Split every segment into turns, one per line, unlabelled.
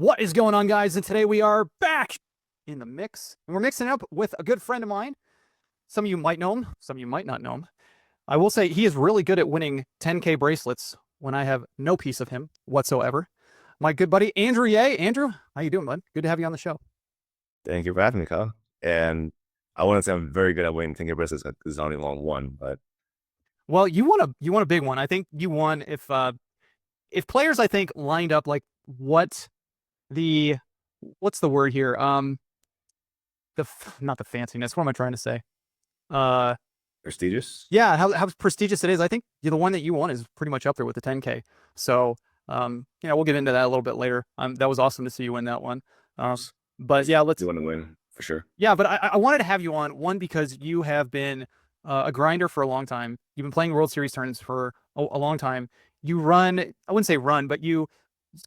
What is going on, guys? And today we are back in the mix, and we're mixing up with a good friend of mine. Some of you might know him, some of you might not know him. I will say he is really good at winning 10K bracelets when I have no piece of him whatsoever. My good buddy, Andrew Yeh. Andrew, how you doing, bud? Good to have you on the show.
Thank you for having me, Kyle. And I want to say I'm very good at winning 10K bracelets because it's only long one, but
Well, you won a big one. I think you won if players, I think, lined up like what's the word here? Not the fanciness. What am I trying to say?
prestigious.
Yeah, how prestigious it is. I think the one that you won is pretty much up there with the 10K. So, we'll get into that a little bit later. That was awesome to see you win that one. But yeah,
You want to win for sure.
yeah, but I wanted to have you on, one, because you have been a grinder for a long time. You've been playing World Series tournaments for a long time. You run, I wouldn't say run, but you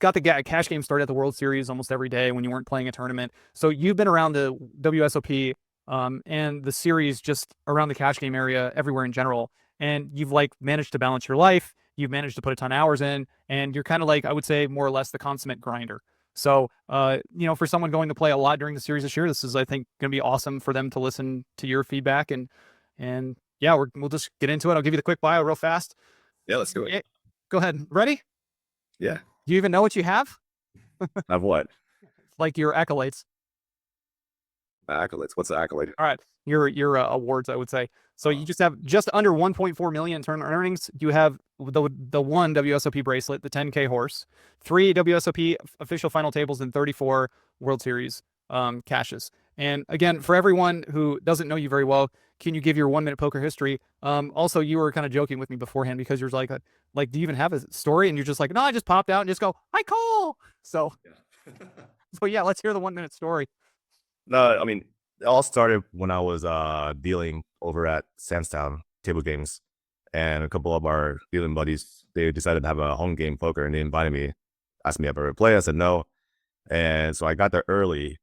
got the cash game started at the World Series almost every day when you weren't playing a tournament. So you've been around the WSOP and the series, just around the cash game area everywhere in general. And you've like managed to balance your life. You've managed to put a ton of hours in, and you're kind of like, I would say, more or less the consummate grinder. So, for someone going to play a lot during the series this year, this is, I think, going to be awesome for them to listen to your feedback. And yeah, we'll just get into it. I'll give you the quick bio real fast.
Yeah, let's do it.
Go ahead. Ready?
Yeah.
Do you even know what you have?
Have what?
Like your accolades.
Accolades. What's the accolade?
All right. Your awards, I would say. So you just have just under 1.4 million in tournament earnings. You have the one WSOP bracelet, the 10K horse, 3 WSOP official final tables, and 34 World Series cashes. And again, for everyone who doesn't know you very well, can you give your 1-minute poker history? Also, you were kind of joking with me beforehand because you're like, do you even have a story? And you're just like, no, I just popped out and just go, I call. So, so yeah, let's hear the 1-minute story.
No, I mean, it all started when I was dealing over at Sandstown Table Games, and a couple of our dealing buddies, they decided to have a home game poker, and they invited me, asked me if I would play. I said no, and so I got there early,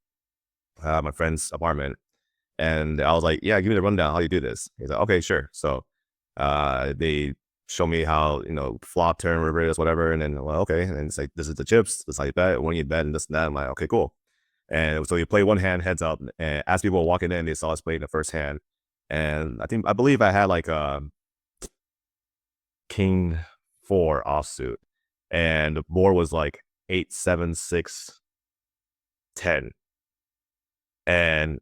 my friend's apartment, and I was like, yeah, give me the rundown how you do this. He's like, okay, sure. So they show me how, flop, turn, reverse, whatever, and then, well, okay, and it's like, this is the chips, this is how you bet, when you bet, and this and that. I'm like, okay, cool. And so you play one hand heads up, and as people were walking in, they saw us playing the first hand. And I believe I had like a King 4 offsuit, and the board was like 8, 7, 6, 10. And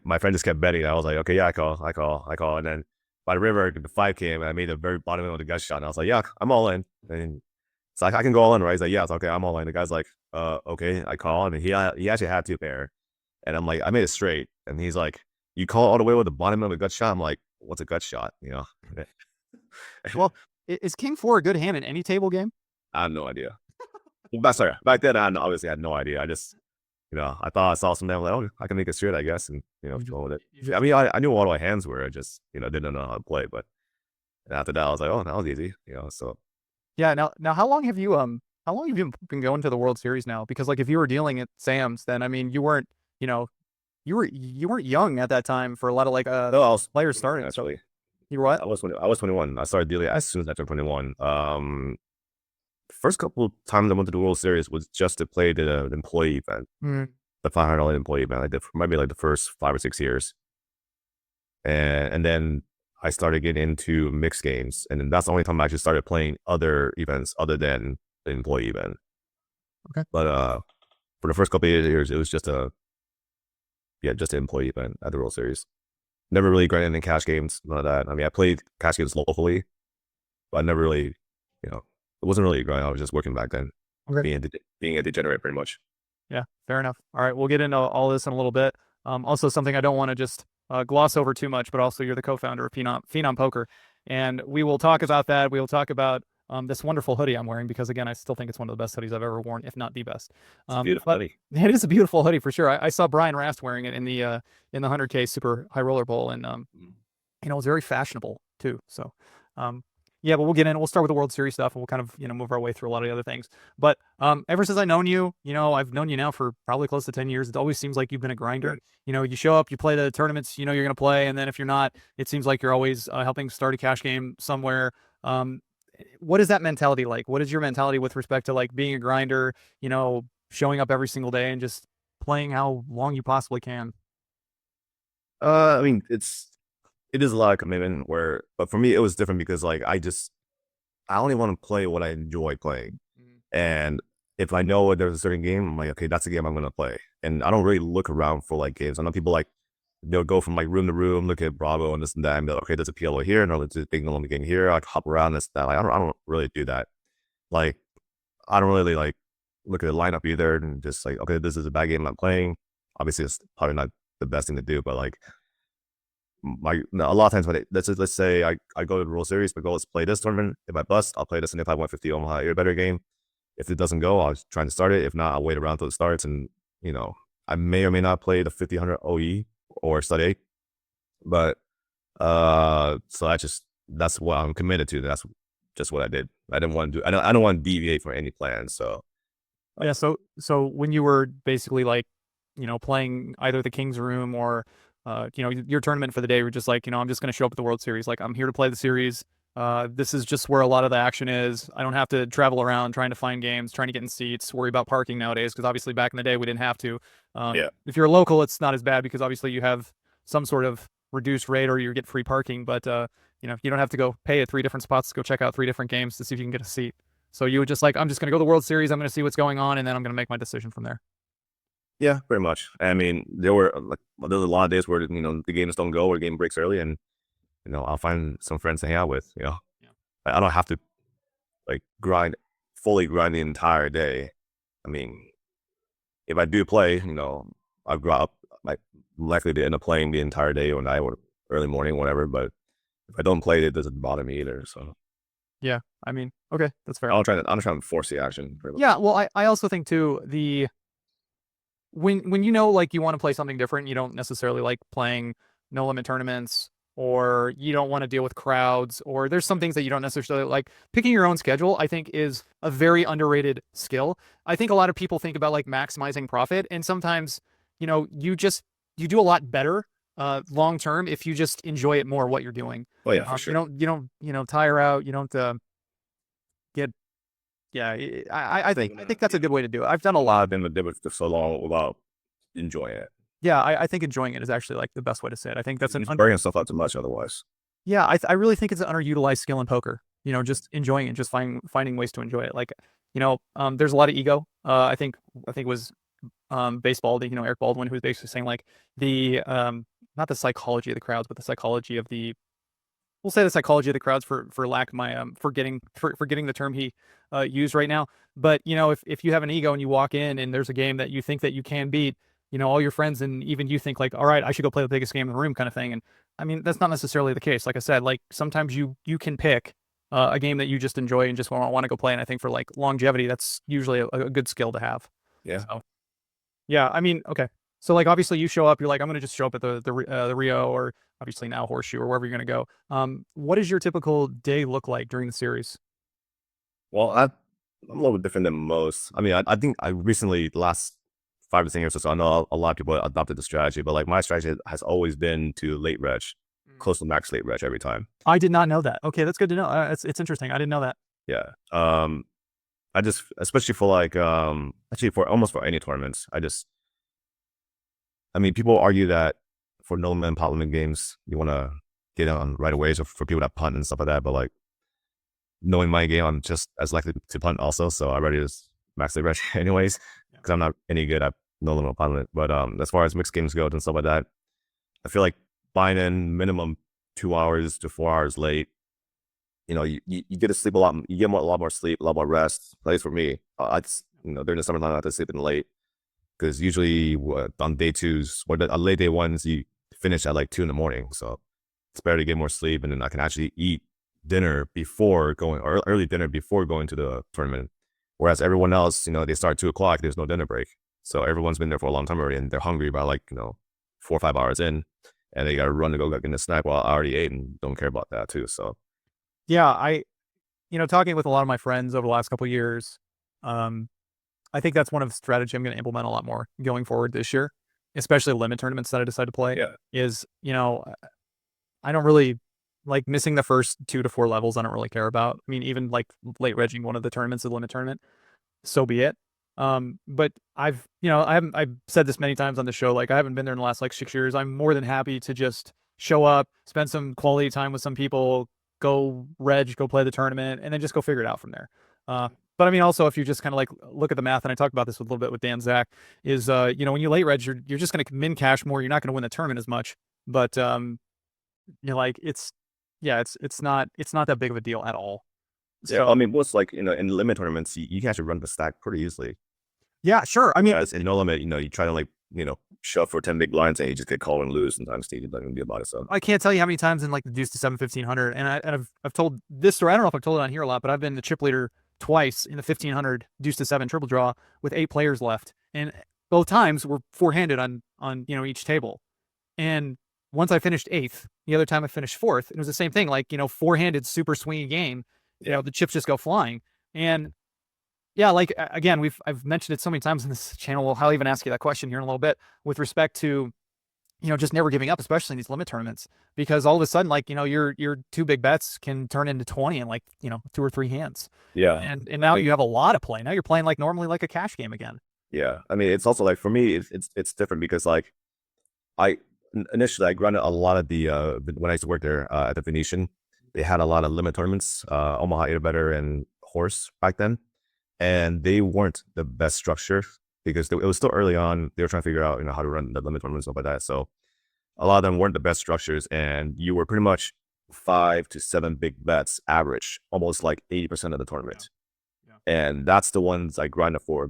my friend just kept betting. I was like, okay, yeah, I call. And then by the river, the 5 came, and I made the very bottom of the gut shot. And I was like, yeah, I'm all in. And it's like, I can go all in, right? He's like, yeah, it's okay, I'm all in. The guy's like, okay, I call. And he actually had 2 pair. And I'm like, I made it straight. And he's like, you call all the way with the bottom of a gut shot? I'm like, what's a gut shot?
Well, is King 4 a good hand in any table game?
I have no idea. Sorry, back then, obviously had no idea. I just, I thought I saw something. I'm like, oh, I can make it straight, I guess. And, go with it. I mean, I knew what all my hands were. I just, didn't know how to play. But after that, I was like, oh, that was easy. So.
Yeah. Now, how long have you been going to the World Series now? Because like, if you were dealing at Sam's, then I mean, you weren't young at that time for a lot of like
no, I was
players starting.
Actually,
you were what?
I was 21. I started dealing as soon as I turned 21. First couple times I went to the World Series was just to play the employee event, the $500 employee event. I did for maybe like the first 5 or 6 years, and then I started getting into mixed games, and then that's the only time I actually started playing other events other than the employee event.
Okay.
But for the first couple of years, it was just an employee event at the World Series. Never really grinded any cash games, none of that. I mean, I played cash games locally, but I never really, it wasn't really a grind. I was just working back then, being a degenerate pretty much.
Yeah, fair enough. All right, we'll get into all this in a little bit. Also, something I don't want to just gloss over too much, but also you're the co-founder of Phenom Poker, and we will talk about that. We will talk about this wonderful hoodie I'm wearing, because again, I still think it's one of the best hoodies I've ever worn, if not the best.
It's a beautiful hoodie.
It is a beautiful hoodie for sure. I saw Brian Rast wearing it in the 100K Super High Roller Bowl, and it's very fashionable too. So yeah, but we'll get in. We'll start with the World Series stuff, and we'll kind of move our way through a lot of the other things. But ever since I've known you, I've known you now for probably close to 10 years. It always seems like you've been a grinder. You show up, you play the tournaments, you're going to play, and then if you're not, it seems like you're always helping start a cash game somewhere. What is that mentality like? What is your mentality with respect to like being a grinder, showing up every single day and just playing how long you possibly can?
I mean, it is a lot of commitment but for me, it was different because like I only want to play what I enjoy playing.
Mhm.
And if I know there's a certain game, I'm like, okay, that's the game I'm going to play. And I don't really look around for like games. I know people like, they'll go from like room to room, look at Bravo and this and that, and be like, okay, there's a PLO here, and there's a big game here. I like, hop around this, that. Like, I don't really do that. Like, I don't really like look at the lineup either and just like, okay, this is a bad game I'm playing. Obviously, it's probably not the best thing to do, but like, a lot of times when let's say I go to the World Series, my goal is to play this tournament. If I bust, I'll play this, and if I win 50 Omaha, you're a better game. If it doesn't go, I'll try to start it. If not, I'll wait around until it starts, and you know, I may or may not play the 50-100 OE or stud A, but so that's what I'm committed to. That's just what I did. I didn't want to do. I don't want to deviate from any plan. So
Yeah, so when you were basically like, playing either the King's Room or your tournament for the day, you're just like, I'm just gonna show up at the World Series. Like I'm here to play the series. This is just where a lot of the action is. I don't have to travel around trying to find games, trying to get in seats, worry about parking nowadays, because obviously back in the day we didn't have to.
yeah,
If you're a local, it's not as bad because obviously you have some sort of reduced rate or you get free parking, but you don't have to go pay at three different spots to go check out three different games to see if you can get a seat. So you would just like, I'm just going to go to the World Series. I'm going to see what's going on, and then I'm going to make my decision from there.
yeah, pretty much. I mean, there were like there's a lot of days where the games don't go or the game breaks early, and I'll find some friends to hang out with.
Yeah.
I don't have to like fully grind the entire day. I mean, if I do play, I've got up like likely to end up playing the entire day or night or early morning, whatever. But if I don't play, it doesn't bother me either. So
Yeah. I mean, okay, that's fair.
I'm trying to force the action.
Yeah. Well, I also think too, when like you want to play something different, you don't necessarily like playing no limit tournaments, or you don't want to deal with crowds, or there's some things that you don't necessarily like. Picking your own schedule, I think, is a very underrated skill. I think a lot of people think about like maximizing profit, and sometimes, you do a lot better long term if you just enjoy it more what you're doing.
Oh yeah, for sure.
You don't tire out, you don't get yeah, I think that's a good way to do it. I've done a lot.
I've been with it for so long without enjoying it.
Yeah, I think enjoying it is actually like the best way to say it. I think that's
It's burning stuff out too much otherwise.
yeah, I really think it's an underutilized skill in poker. Just enjoying it, just finding ways to enjoy it. Like, there's a lot of ego. I think it was baseball, Eric Baldwin, who was basically saying like the not the psychology of the crowds, but the psychology of the we'll say the psychology of the crowds for lack of my forgetting the term he used right now. But if you have an ego and you walk in and there's a game that you think that you can beat, all your friends and even you think like, all right, I should go play the biggest game in the room kind of thing. And I mean, that's not necessarily the case. Like I said, like sometimes you can pick a game that you just enjoy and just want to go play. And I think for like longevity, that's usually a good skill to have.
Yeah.
So yeah, I mean, okay. So like obviously you show up, you're like, I'm gonna just show up at the Rio, or obviously now Horseshoe, or wherever you're gonna go. What does your typical day look like during the series?
Well, I'm a little bit different than most. I mean, I think I recently, the last 5 to 10 years or so, I know a lot of people adopted the strategy, but like my strategy has always been to late reg, close to max late reg every time.
I did not know that. Okay, that's good to know. It's interesting. I didn't know that.
Yeah. I just, especially for like, actually for almost for any tournaments, I mean, people argue that for no limit pot limit games, you want to get on right away. So for people that punt and stuff like that, but like knowing my game, I'm just as likely to punt also. So I already just max late reg anyways, because I'm not any good at no limit pot limit. But as far as mixed games go and stuff like that, I feel like buying in minimum 2 hours to 4 hours late. You get to sleep a lot. You get a lot more sleep, a lot more rest. At least for me, during the summertime, I have to sleep in late because usually on day twos or on late day ones, you finish at like 2 in the morning. So it's better to get more sleep, and then I can actually eat dinner before going, or early dinner before going to the tournament. Whereas everyone else, they start 2 o'clock. There's no dinner break, so everyone's been there for a long time already, and they're hungry by like 4 or 5 hours in, and they got to run to go get a snack while I already ate and don't care about that too. So
Yeah, talking with a lot of my friends over the last couple of years, um, I think that's one of the strategy I'm going to implement a lot more going forward this year, especially limit tournaments that I decide to play.
yeah,
Is I don't really like missing the first 2 to 4 levels. I don't really care about. I mean, even like late regging one of the tournaments, a limit tournament, so be it. But I've said this many times on the show, like I haven't been there in the last like 6 years. I'm more than happy to just show up, spend some quality time with some people, go play the tournament, and then just go figure it out from there. But I mean, also if you just kind of like look at the math, and I talked about this a little bit with Dan Zach, is when you late reg, you're just going to min cash more. You're not going to win the tournament as much, but like it's not that big of a deal at all.
Yeah, I
So
mean, what's like, in limit tournaments, you can actually run the stack pretty easily.
yeah, sure. I mean,
As in no limit, you try to like, shove for 10 big blinds and you just get called and lose. Sometimes Steve doesn't do about it. So
I can't tell you how many times in like the deuce to 7 1500, and I've told this story. I don't know if I've told it on here a lot, but I've been the chip leader twice in the 1500 deuce to 7 triple draw with 8 players left, and both times were four-handed on each table. And once I finished eighth, the other time I finished fourth. It was the same thing, like four-handed super swingy game.
yeah,
The chips just go flying, and yeah, like again, I've mentioned it so many times in this channel. I'll even ask you that question here in a little bit with respect to just never giving up, especially in these limit tournaments, because all of a sudden, like, your two big bets can turn into 20 in like, two or three hands.
yeah,
And now you have a lot of play. Now you're playing like normally like a cash game again.
yeah. I mean, it's also like for me, it's different because like I initially I grinded a lot of the when I used to work there at the Venetian, they had a lot of limit tournaments, Omaha 8 better and Horse back then, and they weren't the best structure because it was still early on. They were trying to figure out how to run the limit tournaments and stuff like that. So a lot of them weren't the best structures, and you were pretty much 5 to 7 big bets average, almost like 80% of the tournament.
Yeah.
And that's the ones I grinded for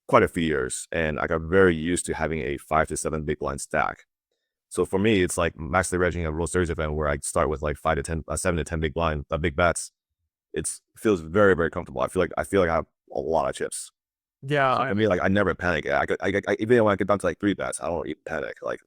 quite a few years, and I got very used to having a 5 to 7 big blind stack. So for me, it's like max leveraging a World Series event where I start with like 5 to 10, 7 to 10 big bets. It feels very, very comfortable. I feel like I have a lot of chips.
Yeah.
So for me, like I never panic. Even when I get down to like 3 bets, I don't even panic. Like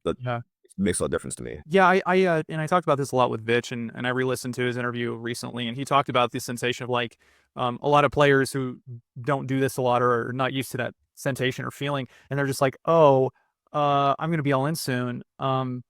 that
Yeah.
makes no difference to me.
Yeah, and I talked about this a lot with Vitch, and I re-listened to his interview recently, and he talked about the sensation of like a lot of players who don't do this a lot or are not used to that sensation or feeling, and they're just like, oh, I'm gonna be all in soon. Oh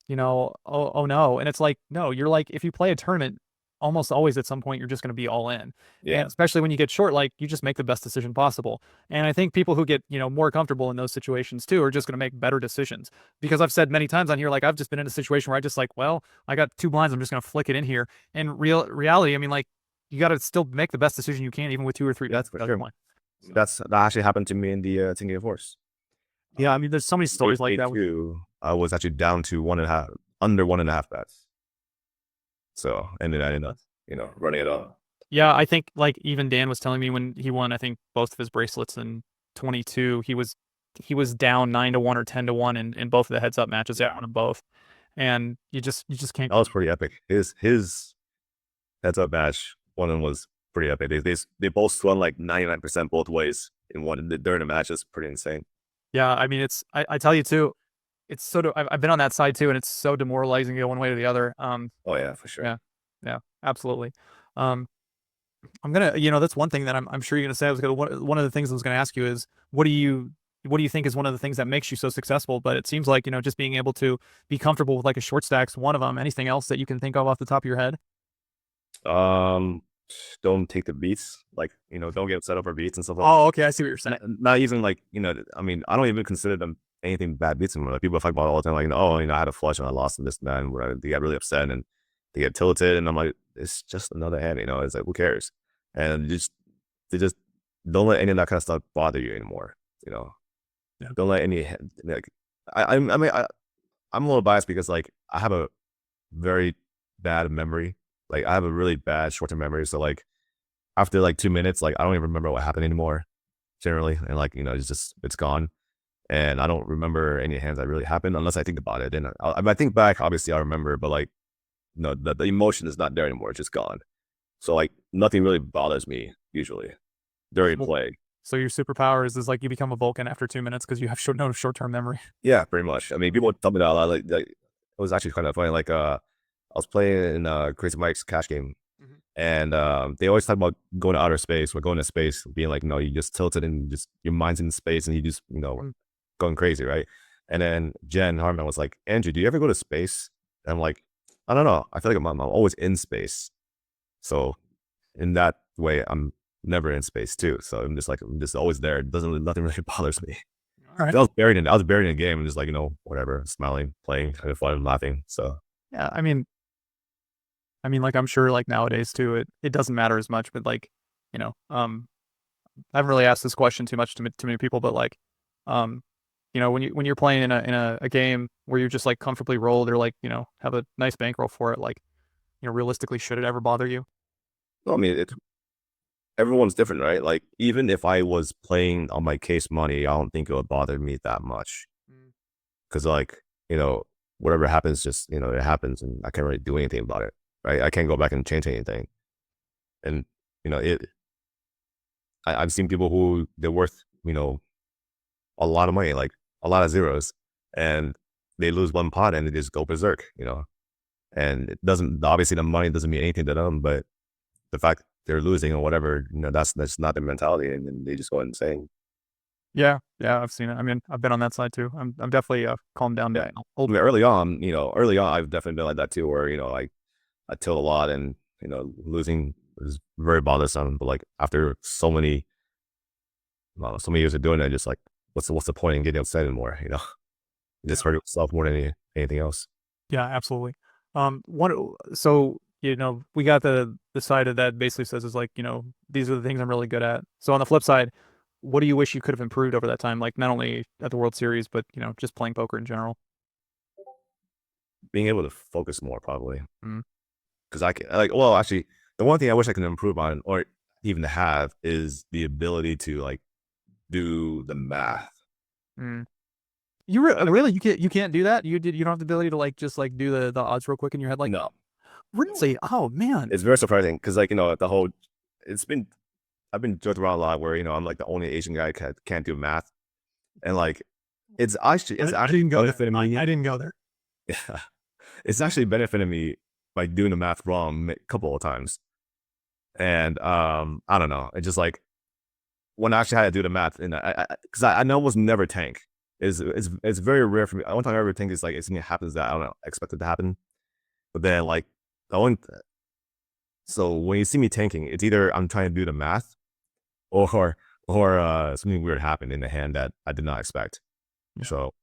no, and it's like, no, you're like, if you play a tournament, almost always at some point you're just gonna be all in, and
Yeah.
especially when you get short, like you just make the best decision possible. And I think people who get more comfortable in those situations too are just gonna make better decisions, because I've said many times on here, like I've just been in a situation where I just like, well, I got two blinds, I'm just gonna flick it in here. And reality, I mean, like you got to still make the best decision you can, even with two or three
That's for sure.
blind. So,
That actually happened to me in the 10 game force.
yeah, I mean, there's so many stories like
Eight
that.
two, I was actually down to 1.5, under 1.5 bets. So and then I ended up, running it up.
Yeah, I think like even Dan was telling me when he won, I think both of his bracelets in 22, he was down 9-1 or 10-1 in both of the heads up matches. He
Yeah.
won them both, and you just can't.
That was pretty epic. His heads up match, one of them was pretty epic. They both swung like 99% both ways in one during the match. It's pretty insane.
Yeah, I mean, I tell you too, it's sort of I've been on that side too, and it's so demoralizing to go one way or the other.
Oh yeah, for sure.
Yeah, yeah, absolutely. Um, I'm gonna, that's one thing that I'm sure you're gonna say. I was gonna one of the things I was gonna ask you is what do you think is one of the things that makes you so successful? But it seems like just being able to be comfortable with like a short stack's one of them. Anything else that you can think of off the top of your head?
Um, don't take the beats. Like, don't get upset over beats and stuff like
Oh, okay, I see what you're saying.
not even like, I mean, I don't even consider them anything bad beats anymore. Like people talk about it all the time, like, oh, I had a flush and I lost and this and that, and where they get really upset and they get tilted, and I'm like, it's just another hand, it's like, who cares? And they just don't let any of that kind of stuff bother you anymore.
Yeah.
Don't let any like I mean I'm a little biased because like I have a very bad memory. Like I have a really bad short-term memory. So like after like 2 minutes, like I don't even remember what happened anymore generally. And like, it's gone. And I don't remember any hands that really happened unless I think about it. And if I think back, obviously I remember, but like, no, the emotion is not there anymore. It's just gone. So like nothing really bothers me usually during
Well,
play.
so your superpower is like you become a Vulcan after 2 minutes because you have no short-term memory.
Yeah, pretty much. I mean, people tell me that a lot. Like it was actually kind of funny. Like I was playing in Crazy Mike's cash game,
Mhm.
and they always talk about going to outer space or going to space, being like, no, you just tilted and just your mind's in space and you just
Mm.
going crazy, right? And then Jen Harman was like, Andrew, do you ever go to space? And I'm like, I don't know. I feel like I'm always in space. So in that way, I'm never in space too. So I'm just always there. It doesn't really, nothing really bothers me.
All right.
I was buried in a game and just like, whatever, smiling, playing, having fun, laughing. So
Yeah, I mean, like I'm sure like nowadays too, it doesn't matter as much, but like, you know, I haven't really asked this question too much to many people, but like, um, when you're playing in a game where you're just like comfortably rolled or like have a nice bankroll for it, like realistically, should it ever bother you?
I mean, everyone's different, right? Like even if I was playing on my case money, I don't think it would bother me that much
Mm.
because like whatever happens, just it happens, and I can't really do anything about it, right? I can't go back and change anything, and it. I've seen people who they're worth a lot of money, like a lot of zeros, and they lose one pot and they just go berserk. And it doesn't obviously the money doesn't mean anything to them, but the fact they're losing or whatever, that's not their mentality, and then they just go insane.
Yeah, yeah, I've seen it. I mean, I've been on that side too. I'm definitely calmed down
Yeah.
now.
I mean, early on, I've definitely been like that too, where I tilt a lot, and losing is very bothersome. But like after so many years of doing it, just like what's the point in getting upset anymore? You just hurt yourself more than anything else.
Yeah, absolutely. One, so we got the side of that basically says is like these are the things I'm really good at. So on the flip side, what do you wish you could have improved over that time? Like not only at the World Series, but just playing poker in general.
Being able to focus more, probably,
Mm,
because I can like. Well, actually, the one thing I wish I could improve on, or even have, is the ability to like do the math.
mm. Really you can't do that? You don't have the ability to like just like do the odds real quick in your head like
No,
really? Oh man.
it's very surprising because like the whole it's been I've been joked around a lot where I'm like the only Asian guy can't do math, and like it's
I
actually
didn't go there.
benefiting me.
I didn't go there.
Yeah, it's actually benefiting me by doing the math wrong a couple of times, and I don't know. It's just like when I actually had to do the math, and because I know it was never tank. It's very rare for me. One time I ever think is like it's something happens that I don't know, expect it to happen, but then like the one. So when you see me tanking, it's either I'm trying to do the math or something weird happened in the hand that I did not expect.
Yeah.
So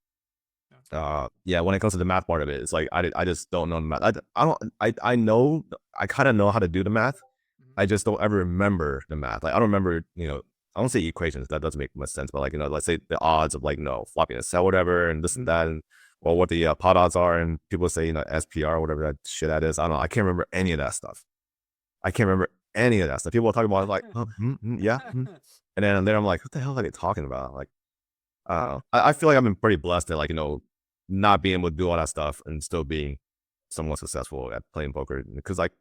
Yeah.
yeah, when it comes to the math part of it, it's like I just don't know the math. I don't I know I kind of know how to do the math.
Mhm.
I just don't ever remember the math. Like I don't remember, I don't say equations. That doesn't make much sense. But like let's say the odds of like flopping a cell, whatever, and this and
Mhm.
that, and well, what the pot odds are, and people say SPR or whatever that shit that is. I don't know. I can't remember any of that stuff. I can't remember any of that stuff. People are talking about it like, yeah, and then I'm like, what the hell are they talking about? Like, I don't know. I feel like I've been pretty blessed at like not being able to do all that stuff and still being somewhat successful at playing poker. Because like,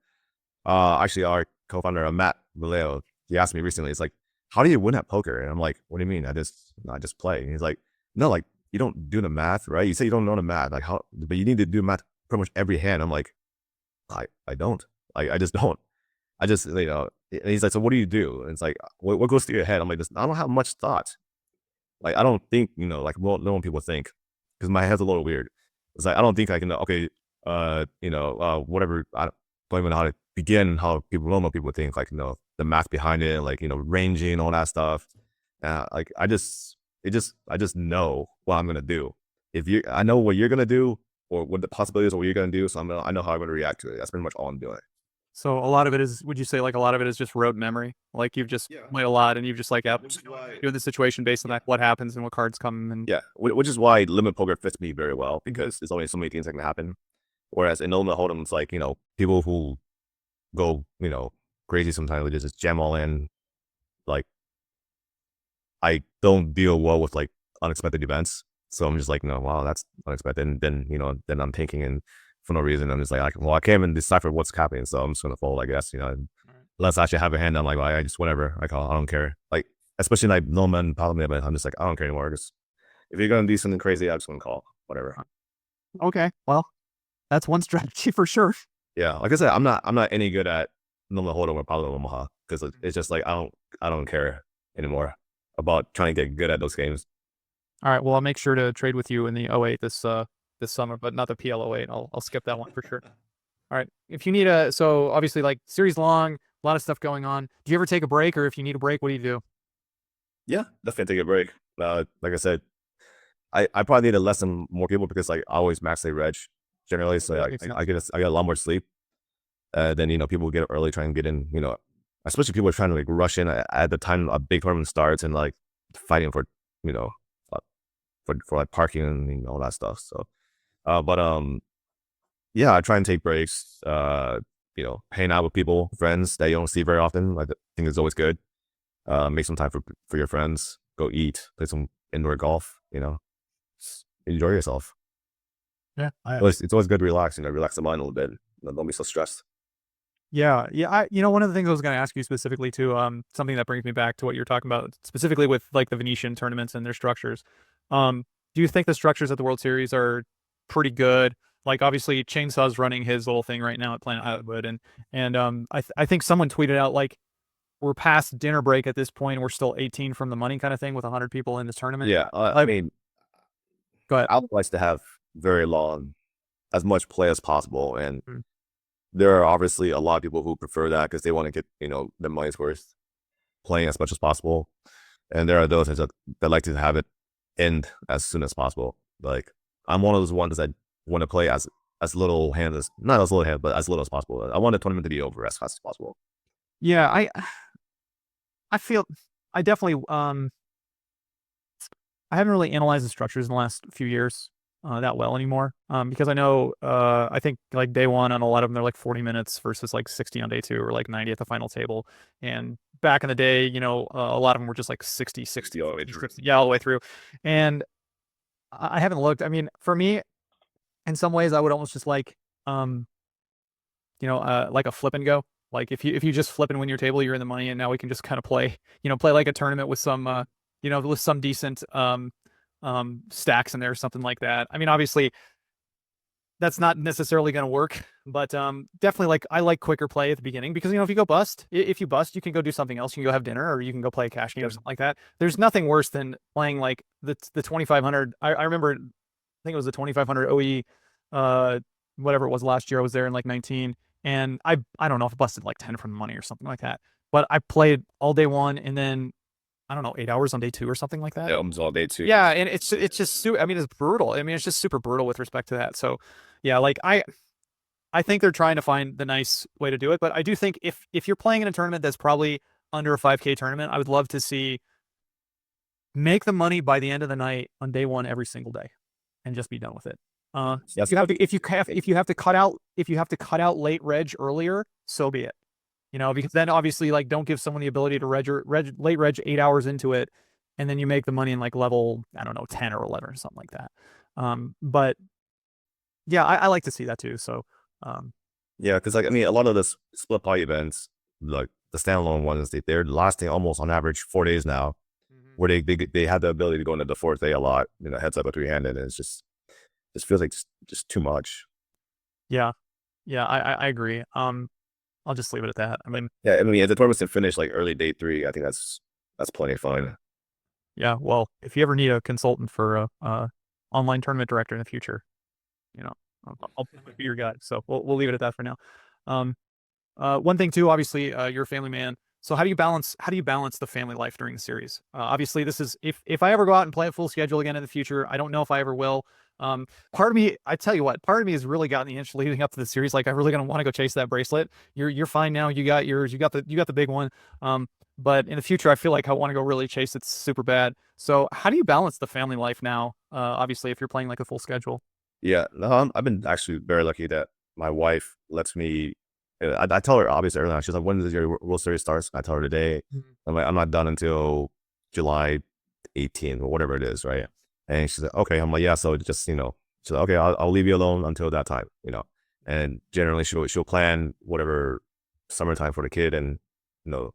actually, our co-founder Matt Vallejo, he asked me recently, it's like, how do you win at poker? And I'm like, what do you mean? I just play. And he's like, no, like you don't do the math, right? You say you don't know the math, like how, but you need to do math pretty much every hand. I'm like, I don't. Like I just don't. I just, and he's like, so what do you do? And it's like, what goes through your head? I'm like, I don't have much thought. Like, I don't think, like, well, normal people think, because my head's a little weird. It's like, I don't think I can, okay, whatever, don't even know how to begin, how normal people think, like, the math behind it, like, ranging, all that stuff. Like, I just know what I'm going to do. I know what you're going to do, or what the possibilities of what you're going to do. So I know how I'm going to react to it. That's pretty much all I'm doing.
So a lot of it is, would you say like a lot of it is just rote memory? Like you've just
Yeah.
played a lot and you've just like
Which is why
doing the situation based on what happens and what cards come and
Yeah, which is why limit poker fits me very well because there's only so many things that can happen. Whereas in limit hold'em, it's like people who go crazy sometimes, they just jam all in. Like I don't deal well with like unexpected events, so I'm just like, no, wow, that's unexpected. And then then I'm thinking, and for no reason, I'm just like, I can't even decipher what's happening, so I'm just gonna fold, I guess. Unless I actually have a hand, I'm like, well, I just whatever. Like I don't care. Like especially like no man problem, but I'm just like, I don't care anymore. Just if you're gonna do something crazy, I'm just gonna call whatever.
okay, well, that's one strategy for sure.
Yeah, like I said, I'm not any good at normal hold'em or Palo Omaha because it's just like I don't care anymore about trying to get good at those games.
All right, well, I'll make sure to trade with you in the '08 this summer, but not the PL '08. I'll skip that one for sure. All right. If you need so obviously like series long, a lot of stuff going on. Do you ever take a break, or if you need a break, what do you do?
Yeah, definitely take a break. Like I said, I probably need to lessen more people because like I always max day reg generally, so I get a lot more sleep. Then people get up early, try and get in. Especially people are trying to like rush in at the time a big tournament starts and like fighting for you know uh, for like parking and all that stuff. So, but yeah, I try and take breaks. Hang out with people, friends that you don't see very often. Like, I think it's always good. Make some time for your friends. Go eat, play some indoor golf. Enjoy yourself.
Yeah,
It's always good to relax. Relax the mind a little bit. Don't be so stressed.
yeah, yeah. One of the things I was going to ask you specifically too, something that brings me back to what you're talking about, specifically with like the Venetian tournaments and their structures. Do you think the structures at the World Series are pretty good? Like obviously Chainsaw's running his little thing right now at Planet Hollywood, I think someone tweeted out like we're past dinner break at this point, we're still 18 from the money kind of thing with 100 people in this tournament.
Yeah, I
Like,
mean,
go ahead.
I would like to have very long, as much play as possible, and
Mm.
there are obviously a lot of people who prefer that because they want to get their money's worth playing as much as possible, and there are those that like to have it end as soon as possible. Like I'm one of those ones that want to play as little hand as not as little hand, but as little as possible. I want the tournament to be over as fast as possible.
Yeah, I feel I definitely I haven't really analyzed the structures in the last few years that well anymore. Because I know I think like day one on a lot of them they're like 40 minutes versus like 60 on day two or like 90 at the final table. And back in the day, a lot of them were just like 60, 60,
60 all the way
50,
through.
60, yeah, all the way through. And I haven't looked. I mean, for me, in some ways, I would almost just um, like a flip and go. Like if you just flip and win your table, you're in the money, and now we can just kind of play, play like a tournament with some, with some decent stacks in there or something like that. I mean, obviously that's not necessarily going to work, but definitely like I like quicker play at the beginning because if you go bust, if you bust, you can go do something else. You can go have dinner, or you can go play a cash game or something like that. There's nothing worse than playing like the 2500. I remember, I think it was the 2500 OE, uh, whatever it was last year. I was there in like 19, and I don't know if I busted like 10 from the money or something like that. But I played all day one, and then I don't know 8 hours on day two or something like that.
Yeah, almost all day too.
Yeah, and it's just I mean, it's brutal. I mean, it's just super brutal with respect to that. So, yeah, like I think they're trying to find the nice way to do it, but I do think if you're playing in a tournament that's probably under a 5K tournament, I would love to see make the money by the end of the night on day one every single day, and just be done with it.
Yes.
If you have to cut out late reg earlier, so be it. Because then obviously like don't give someone the ability to late reg 8 hours into it, and then you make the money in like level, I don't know, 10 or 11 or something like that. But yeah, I like to see that too. So um,
Yeah, because like I mean, a lot of the split party events, like the standalone ones, they're lasting almost on average 4 days now, where they have the ability to go into the fourth day a lot, heads up or three handed, and it's just feels like just too much.
yeah, yeah, I agree. I'll just leave it at that. I mean,
Yeah, I mean, if the tournament's can finish like early day three, I think that's plenty of fun.
yeah, well, if you ever need a consultant for a online tournament director in the future, you know, I'll be your guy. So we'll leave it at that for now. Um, one thing too, obviously, you're a family man. So how do you balance the family life during the series? Obviously, this is if I ever go out and play a full schedule again in the future, I don't know if I ever will. Part of me, I tell you what, part of me has really gotten the itch leading up to the series. Like, I really gonna want to go chase that bracelet. You're fine now. You got yours. You got the big one. But in the future, I feel like I want to go really chase it super bad. So how do you balance the family life now? Obviously, if you're playing like a full schedule.
Yeah, no, I've been actually very lucky that my wife lets me. I tell her obviously early on. She's like, "When does your World Series starts?" I tell her today.
Mhm.
I'm like, "I'm not done until July 18th or whatever it is, right?" And she's like, "Okay." I'm like, "Yeah." So just she's like, "Okay, I'll leave you alone until that time." And generally, she'll plan whatever summertime for the kid, and you know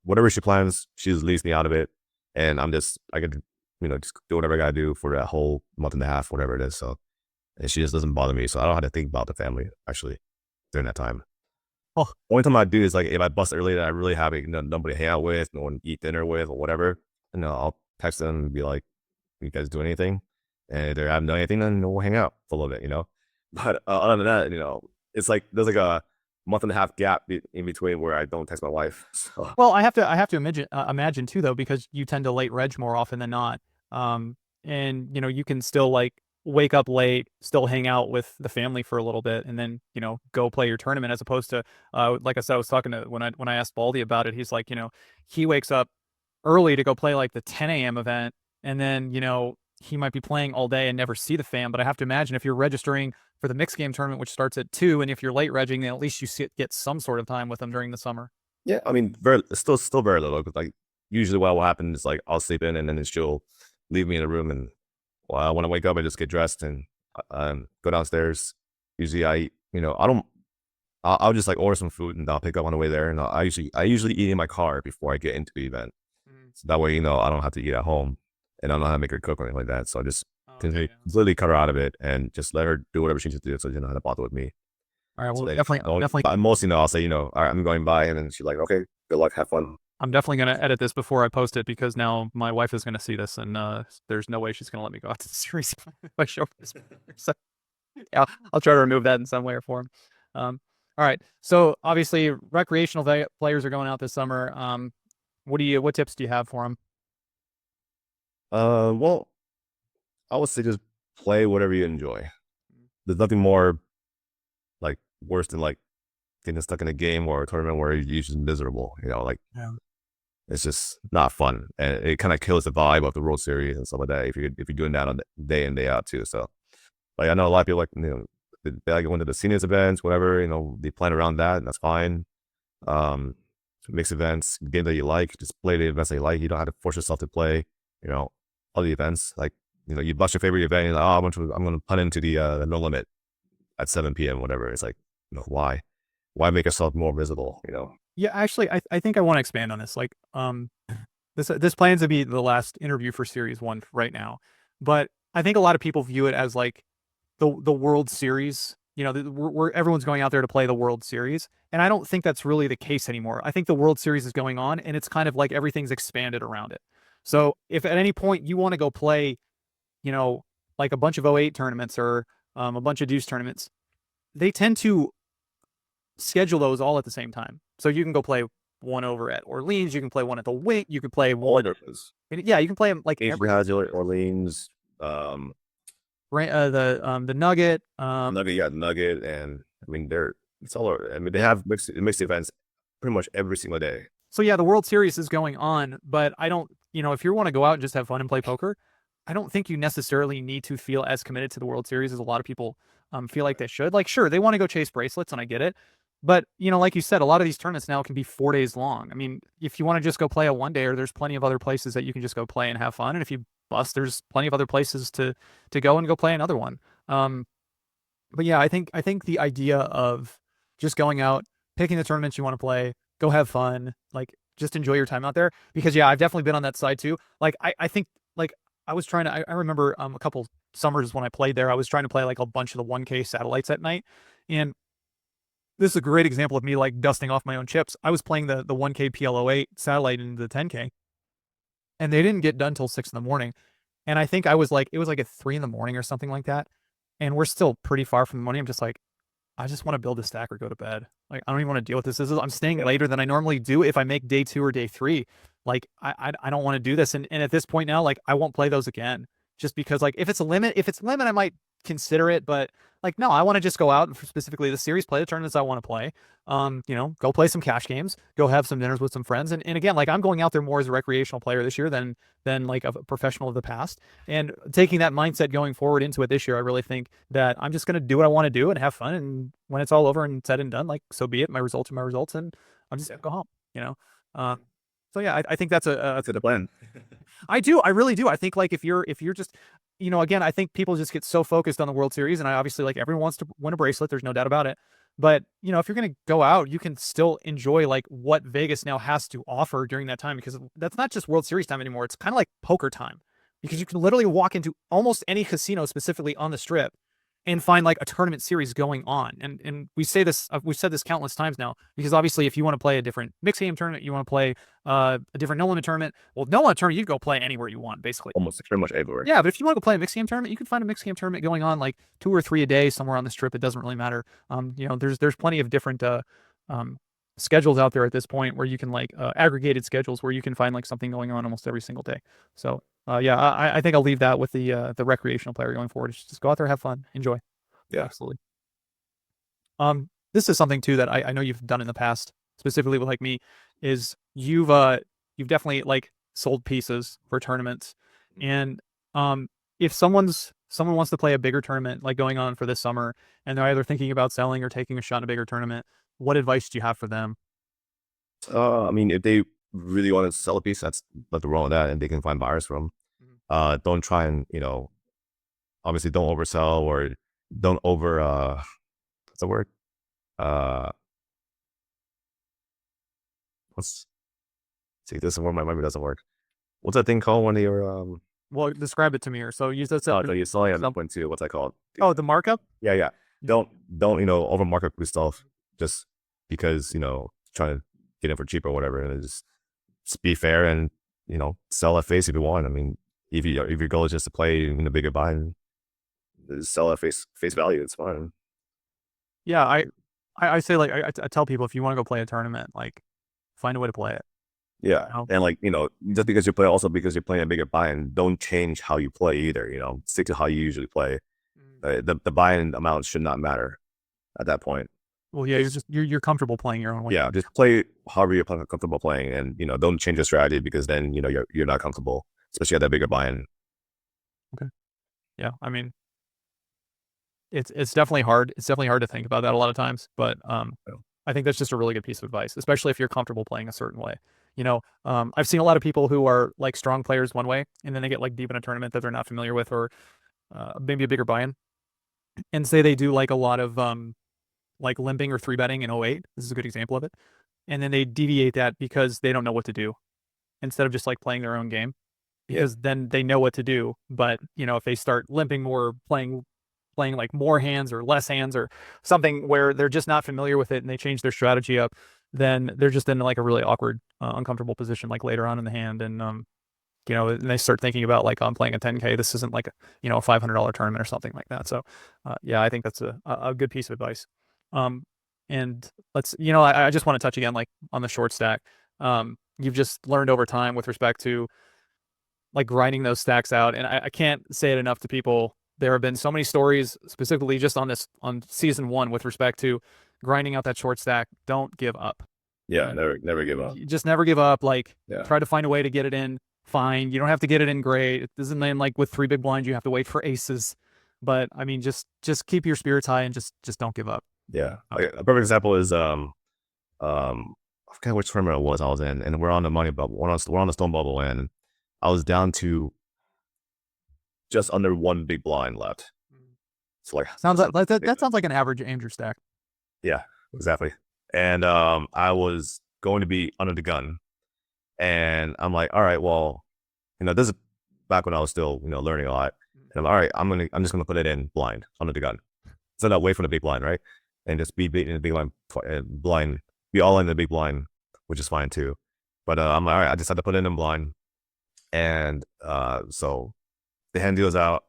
whatever she plans, she just leaves me out of it, and I get to just do whatever I gotta do for that whole month and a half, whatever it is. So and she just doesn't bother me. So I don't have to think about the family actually during that time.
Oh,
Only time I do is like if I bust early that I really have nobody to hang out with, no one to eat dinner with or whatever. I'll text them and be like, "You guys do anything?" And if they haven't done anything, then we'll hang out for a little bit. But other than that, it's like there's like month and a half gap in between where I don't text my wife. So
Well, I have to imagine too though, because you tend to late reg more often than not. And you can still like wake up late, still hang out with the family for a little bit, and then go play your tournament, as opposed to like I said, I was talking to when I asked Baldy about it. He's like, he wakes up early to go play like the 10 a.m. event, and then he might be playing all day and never see the fam. But I have to imagine if you're registering for the mixed game tournament, which starts at 2, and if you're late regging, then at least you get some sort of time with them during the summer.
yeah, I mean, very still very little. 'Cause, like usually, what will happen is like I'll sleep in, and then she'll leave me in the room, and when I wake up, I just get dressed and go downstairs. Usually, I don't. I'll just like order some food and I'll pick up on the way there. And I usually eat in my car before I get into the event. So that way, I don't have to eat at home, and I don't know how to make her cook or anything like that. So I just completely cut her out of it and just let her do whatever she needs to do, so she doesn't have to bother with me.
All right, well,
So
definitely.
But mostly, I'll say, all right, I'm going by, and then she's like, okay, good luck, have fun.
I'm definitely gonna edit this before I post it, because now my wife is gonna see this, and there's no way she's gonna let me go out to the series if I show this. So yeah, I'll try to remove that in some way or form. All right, so obviously recreational players are going out this summer. What tips do you have for them?
Well, I would say just play whatever you enjoy. There's nothing more like worse than like getting stuck in a game or a tournament where you're just miserable. Like
Yeah.
it's just not fun, and it kind of kills the vibe of the World Series and stuff like that if you're doing that on day in day out too. So, like I know a lot of people like they like going to the seniors events, whatever. They plan around that, and that's fine. Mixed events, game that you like, just play the events that you like. You don't have to force yourself to play, all the events. Like you bust your favorite event, and you're like, oh, I'm going to punt into the no limit at 7 p.m. whatever. It's like, why make yourself more visible?
Yeah, actually, I think I want to expand on this. Like, this plans to be the last interview for Series 1 right now, but I think a lot of people view it as like the World Series. We're everyone's going out there to play the World Series, and I don't think that's really the case anymore. I think the World Series is going on, and it's kind of like everything's expanded around it. So if at any point you want to go play, like a bunch of '08 tournaments or a bunch of Deuce tournaments, they tend to schedule those all at the same time. So you can go play one over at Orleans, you can play one at the Wing, you can play one. Yeah, you can play them like every
Orleans,
the Nugget,
Nugget, and I mean it's all. I mean they have mixed events pretty much every single day.
So yeah, the World Series is going on, but I don't, if you want to go out and just have fun and play poker, I don't think you necessarily need to feel as committed to the World Series as a lot of people feel like they should. Like, sure, they want to go chase bracelets, and I get it. But, like you said, a lot of these tournaments now can be 4 days long. I mean, if you want to just go play a one day, or there's plenty of other places that you can just go play and have fun. And if you bust, there's plenty of other places to go play another one. But yeah, I think the idea of just going out, picking the tournaments you want to play, go have fun, like just enjoy your time out there. Because yeah, I've definitely been on that side too. Like I think like I was trying to I remember a couple summers when I played there, I was trying to play like a bunch of the 1K satellites at night. And this is a great example of me like dusting off my own chips. I was playing the 1K PL08 satellite into the 10K, and they didn't get done till 6 in the morning. And I think it was like at 3 in the morning or something like that. And we're still pretty far from the morning. I'm just like, I just want to build a stack or go to bed. Like, I don't even want to deal with this. I'm staying later than I normally do if I make day 2 or day 3. Like, I don't want to do this. And at this point now, like, I won't play those again. Just because, like, if it's a limit, I might consider it. But like, no, I want to just go out and specifically the series, play the tournaments I want to play. Go play some cash games, go have some dinners with some friends. And again, like, I'm going out there more as a recreational player this year than like a professional of the past. And taking that mindset going forward into it this year, I really think that I'm just going to do what I want to do and have fun. And when it's all over and said and done, like, so be it. My results are my results, and I'm just going to go home, So yeah, I think that's a
good plan.
I do. I really do. I think like if you're just, again, I think people just get so focused on the World Series, and I obviously like everyone wants to win a bracelet. There's no doubt about it. But if you're going to go out, you can still enjoy like what Vegas now has to offer during that time, because that's not just World Series time anymore. It's kind of like poker time, because you can literally walk into almost any casino, specifically on the Strip, and find like a tournament series going on. And we say this, we've said this countless times now, because obviously if you want to play a different mixed game tournament, you want to play a different no limit tournament. Well, no limit tournament, you can go play anywhere you want, basically.
Almost pretty much everywhere.
Yeah, but if you want to go play a mixed game tournament, you can find a mixed game tournament going on like 2 or 3 a day somewhere on the strip. It doesn't really matter. There's plenty of different schedules out there at this point where you can like aggregated schedules where you can find like something going on almost every single day. So yeah, I think I'll leave that with the recreational player going forward. Just go out there, have fun, enjoy.
Yeah.
Absolutely. This is something too that I know you've done in the past, specifically with like me, is you've definitely like sold pieces for tournaments. And if someone wants to play a bigger tournament like going on for this summer, and they're either thinking about selling or taking a shot in a bigger tournament, what advice do you have for them?
I mean, if they really want to sell a piece, that's nothing wrong with that, and they can find buyers from. Don't try and, obviously don't oversell, or don't over what's the word? Let's see, this is where my memory doesn't work. What's that thing called when you're
Well, describe it to me, or so you just
no, you're selling at 1.2. What's that called?
Oh, the markup.
Yeah. Don't over market yourself just because trying to get in for cheap or whatever, and just be fair and sell at face if you want. I mean, if your goal is just to play in a bigger buy and sell at face value, it's fine.
Yeah, I say like I tell people, if you want to go play a tournament, like find a way to play it.
Yeah, and like just because you're playing a bigger buy-in, don't change how you play either. Stick to how you usually play. The buy-in amount should not matter at that point.
Well, yeah, you're comfortable playing your own way.
Yeah, just play however you're comfortable playing, and don't change your strategy because then you're not comfortable, especially at that bigger buy-in.
Okay. Yeah, I mean, it's definitely hard. It's definitely hard to think about that a lot of times, but I think that's just a really good piece of advice, especially if you're comfortable playing a certain way. I've seen a lot of people who are like strong players one way, and then they get like deep in a tournament that they're not familiar with, or maybe a bigger buy-in, and say they do like a lot of like limping or 3-betting in 08. This is a good example of it. And then they deviate that because they don't know what to do, instead of just like playing their own game, because then they know what to do. But if they start limping more, playing like more hands or less hands or something where they're just not familiar with it, and they change their strategy up, then they're just in like a really awkward, uncomfortable position like later on in the hand. And and they start thinking about like, I'm playing a 10K. This isn't like a $500 tournament or something like that. So yeah, I think that's a good piece of advice. And let's, I just want to touch again like on the short stack. You've just learned over time with respect to like grinding those stacks out, and I can't say it enough to people. There have been so many stories specifically just on season 1 with respect to grinding out that short stack. Don't give up.
Yeah, never give up.
You just never give up. Like,
Yeah.
try to find a way to get it in. Fine. You don't have to get it in great. It doesn't mean like with 3 big blinds you have to wait for aces. But I mean, just keep your spirits high and just don't give up.
Yeah. Like, a perfect example is I forget which tournament it was I was in, and we're on the money bubble. We're on the stone bubble, and I was down to just under 1 big blind left. So like
Sounds like that sounds like an average Andrew stack.
Yeah, exactly. And I was going to be under the gun, and I'm like, all right, well, this is back when I was still learning a lot. And I'm all right. I'm just gonna put it in blind under the gun, so not wait for the big blind, right? And just be in the big blind, be all in the big blind, which is fine too. But I'm like, all right, I just had to put it in blind, and so the hand deals out,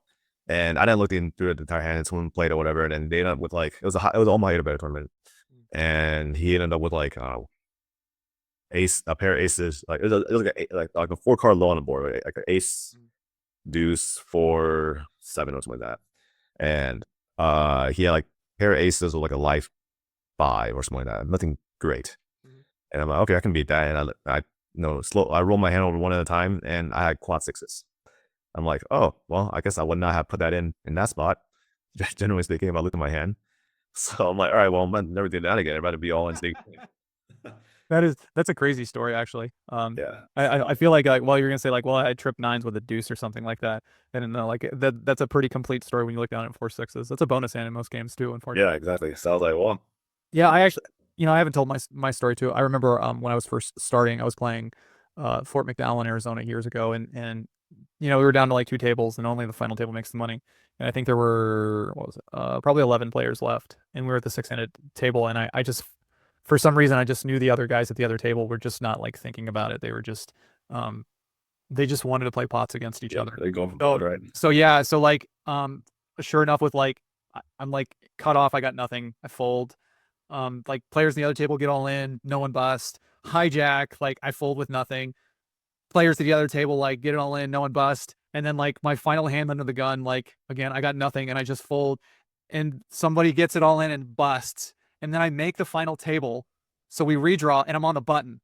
and I didn't look through the entire hand. Someone played or whatever, and then they ended up with like it was all my better tournament, and he ended up with like a pair of aces. Like it was like a 4-card low on the board, right? Like an ace, deuce, 4, 7 or something like that, and he had like a pair of aces with like a life 5 or something like that. Nothing great, and I'm like, okay, I can beat that. And I I rolled my hand over one at a time, and I had quad 6s. I'm like, oh, well, I guess I would not have put that in that spot. Generally speaking, if I looked at my hand. So I'm like, all right, well, I'm never doing that again. I'd rather be all in state.
That's a crazy story, actually.
Yeah.
I feel like well, you're gonna say like, well, I tripped 9s with a deuce or something like that, and like that's a pretty complete story when you look down at 4 6s. That's a bonus hand in most games too, unfortunately.
Yeah, exactly. So I was like, well,
yeah, I actually, I haven't told my story too. I remember when I was first starting, I was playing Fort McDowell in Arizona years ago, and we were down to like two tables and only the final table makes the money. And I think there were, what was it? Probably 11 players left. And we were at the 6-handed table. And I just, for some reason, I just knew the other guys at the other table were just not like thinking about it. They were just, um, they just wanted to play pots against each
Yeah,
other.
they go for
So,
blood, right?
so yeah. So like, sure enough with like, I'm like cut off. I got nothing. I fold. Like players in the other table get all in. No one bust. Hijack. Like I fold with nothing. Players at the other table like get it all in, no one bust. And then like my final hand under the gun, like again, I got nothing and I just fold and somebody gets it all in and busts. And then I make the final table. So we redraw and I'm on the button.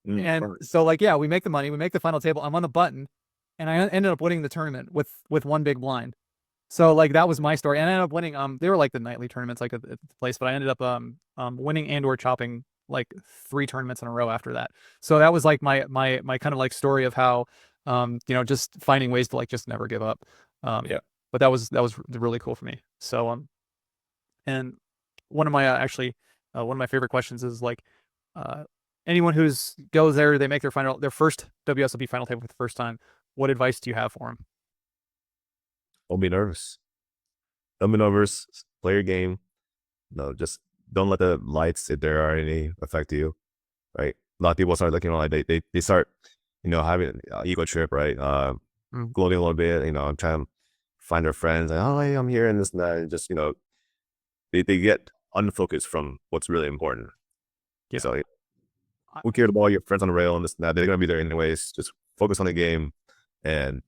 And
Perfect.
so like, yeah, we make the money, we make the final table, I'm on the button, and I ended up winning the tournament with one big blind. So like that was my story. And I ended up winning they were like the nightly tournaments like at the place, but I ended up winning and or chopping like 3 tournaments in a row after that. So that was like my kind of like story of how just finding ways to like just never give up.
Yeah.
But that was really cool for me. So and one of my actually one of my favorite questions is like uh anyone who's goes there, they make their first WSOP final table for the first time. What advice do you have for them?
Don't be nervous. Don't be nervous. Play your game. No, just don't let the lights, if there are any, affect you. Right. A lot of people start looking like they start, having an ego trip, right?
Mm,
Gloating a little bit, trying to find their friends, like, oh, hey, I'm here and this and that. And just, they get unfocused from what's really important.
yeah.
So
I-
who cares about all your friends on the rail and this and that? They're gonna be there anyways. Just focus on the game, and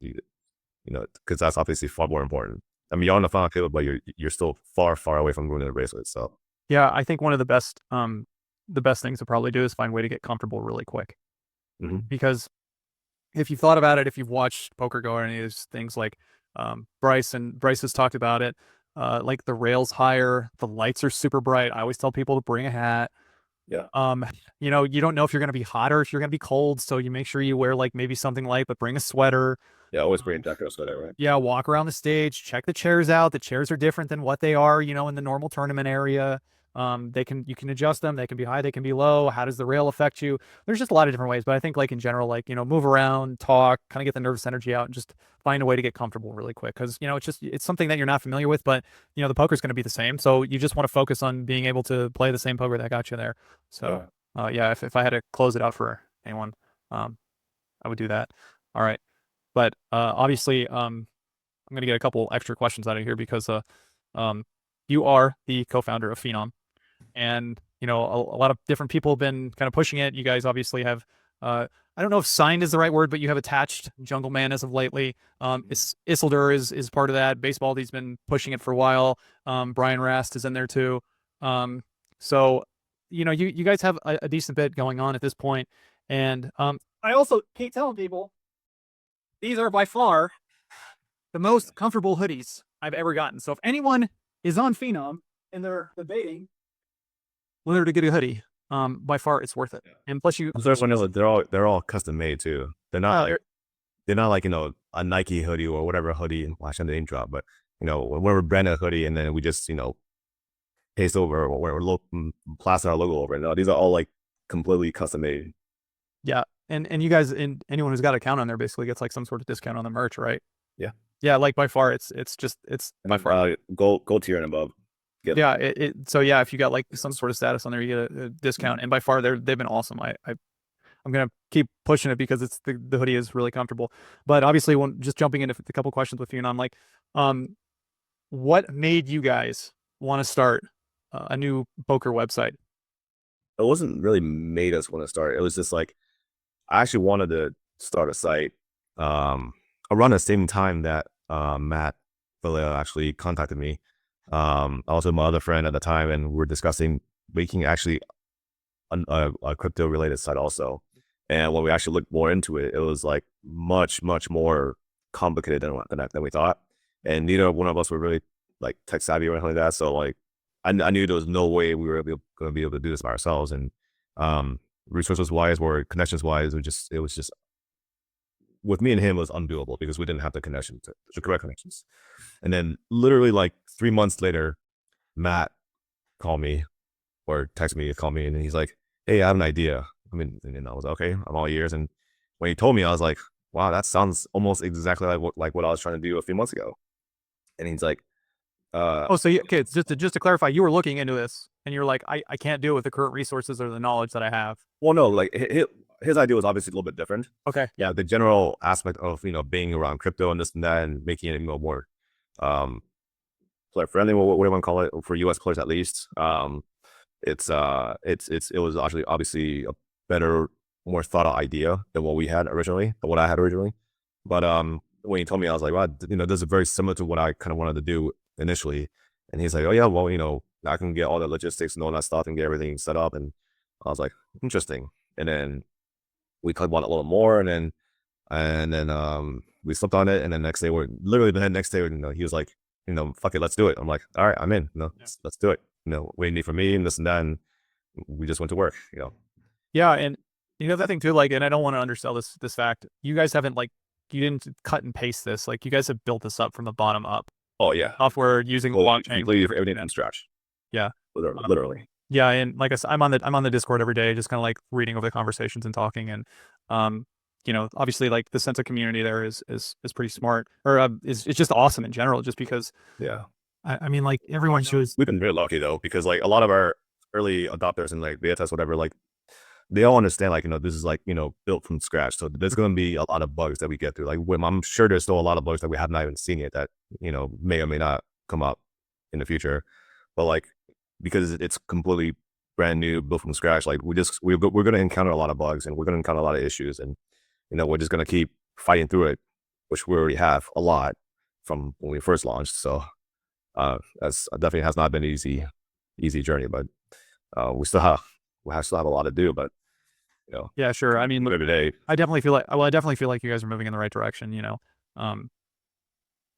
because that's obviously far more important. I mean, you're on the final table, but you're still far, far away from winning the bracelet. So
Yeah, I think one of the best things to probably do is find a way to get comfortable really quick.
mhm.
Because if you've thought about it, if you've watched Poker Go or any of these things like Bryce has talked about it, like the rails higher, the lights are super bright. I always tell people to bring a hat.
Yeah,
Um, you don't know if you're gonna be hot or if you're gonna be cold, so you make sure you wear like maybe something light, but bring a sweater.
yeah, always bring a
Um,
jacket or sweater, right?
yeah, walk around the stage, check the chairs out. The chairs are different than what they are, in the normal tournament area. You can adjust them. They can be high, they can be low. How does the rail affect you? There's just a lot of different ways, but I think like in general, like, move around, talk, kind of get the nervous energy out and just find a way to get comfortable really quick. Cause it's something that you're not familiar with, but the poker's going to be the same. So you just want to focus on being able to play the same poker that got you there. So,
Yeah.
yeah, if I had to close it out for anyone, um, I would do that. All right. But, obviously, I'm going to get a couple extra questions out of here because um, you are the co-founder of Phenom, and a lot of different people have been kind of pushing it. You guys obviously have, I don't know if signed is the right word, but you have attached Jungle Man as of lately. Isildur is part of that. Baseball, he's been pushing it for a while. Brian Rast is in there too. So you guys have a decent bit going on at this point, and I also keep telling people these are by far the most comfortable hoodies I've ever gotten. So if anyone is on Phenom and they're debating whether to get a hoodie, by far it's worth it. And plus you,
I'm sorry, Sonia, they're all custom made too. They're not like a Nike hoodie or whatever hoodie. Well, I shouldn't name drop, but when we're branded a hoodie and then we just paste over or plaster our logo over it. No, these are all like completely custom made.
yeah. And you guys, and anyone who's got an account on there basically gets like some sort of discount on the merch, right?
Yeah.
Yeah, like by far it's by
And
far.
gold tier and above. Get
Yeah, so yeah, if you got like some sort of status on there, you get a discount. And by far they've been awesome. I'm gonna keep pushing it because it's the hoodie is really comfortable. But obviously, when just jumping into a couple questions with you, and I'm like, um, what made you guys want to start a new poker website?
It wasn't really made us want to start. It was just like I actually wanted to start a site around the same time that Matt Vallejo actually contacted me. Also my other friend at the time, and we were discussing making actually a crypto related site also. And when we actually looked more into it, it was like much, much more complicated than we thought. And neither one of us were really like tech savvy or anything like that. So like I knew there was no way we were going to be able to do this by ourselves. And resources wise or connections wise, it was just with me and him, it was undoable because we didn't have the connection to the correct connections. And then literally like 3 months later, Matt called me or text me, call me, and he's like, "Hey, I have an idea." I mean, and I was like, "Okay, I'm all ears." And when he told me, I was like, wow, that sounds almost exactly like what I was trying to do a few months ago. And he's like,
Oh, so okay, just to clarify, you were looking into this and you're like, I can't do it with the current resources or the knowledge that I have.
well, no, like his idea was obviously a little bit different.
Okay.
Yeah, the general aspect of being around crypto and this and that and making it more um player friendly, what do you want to call it for U.S. players at least. It was actually obviously a better, more thought out idea than what we had originally, than what I had originally. But when he told me, I was like, wow, this is very similar to what I kind of wanted to do initially. And he's like, oh yeah, well, I can get all the logistics and all that stuff and get everything set up. And I was like, interesting. And then we talked about it a little more, and then we slept on it. And then next day, the next day, he was like, fuck it, let's do it. I'm like, all right, I'm in.
Yeah.
Let's do it. What do you need from me and this and that. And we just went to work.
Yeah, and that thing too, like, and I don't want to undersell this fact. You guys haven't you didn't cut and paste this. Like, you guys have built this up from the bottom up.
Oh yeah,
Software using the
well,
blockchain.
completely everything from scratch.
Yeah,
Literally.
yeah, and like I said, I'm on the Discord every day, just kind of like reading over the conversations and talking, and obviously like the sense of community there is pretty smart, or is it's just awesome in general, just because
Yeah,
I mean, like, everyone shows.
we've been really lucky though, because like a lot of our early adopters and like beta tests, whatever, like they all understand, like, this is like, built from scratch. So there's going to be a lot of bugs that we get through. Like, I'm sure there's still a lot of bugs that we have not even seen yet that, may or may not come up in the future. But like, because it's completely brand new, built from scratch, like we're going to encounter a lot of bugs and we're going to encounter a lot of issues. And, we're just going to keep fighting through it, which we already have a lot from when we first launched. So that's definitely has not been an easy journey, but we still have a lot to do, but
Yeah, sure. I mean,
every day.
I definitely feel like you guys are moving in the right direction. Um,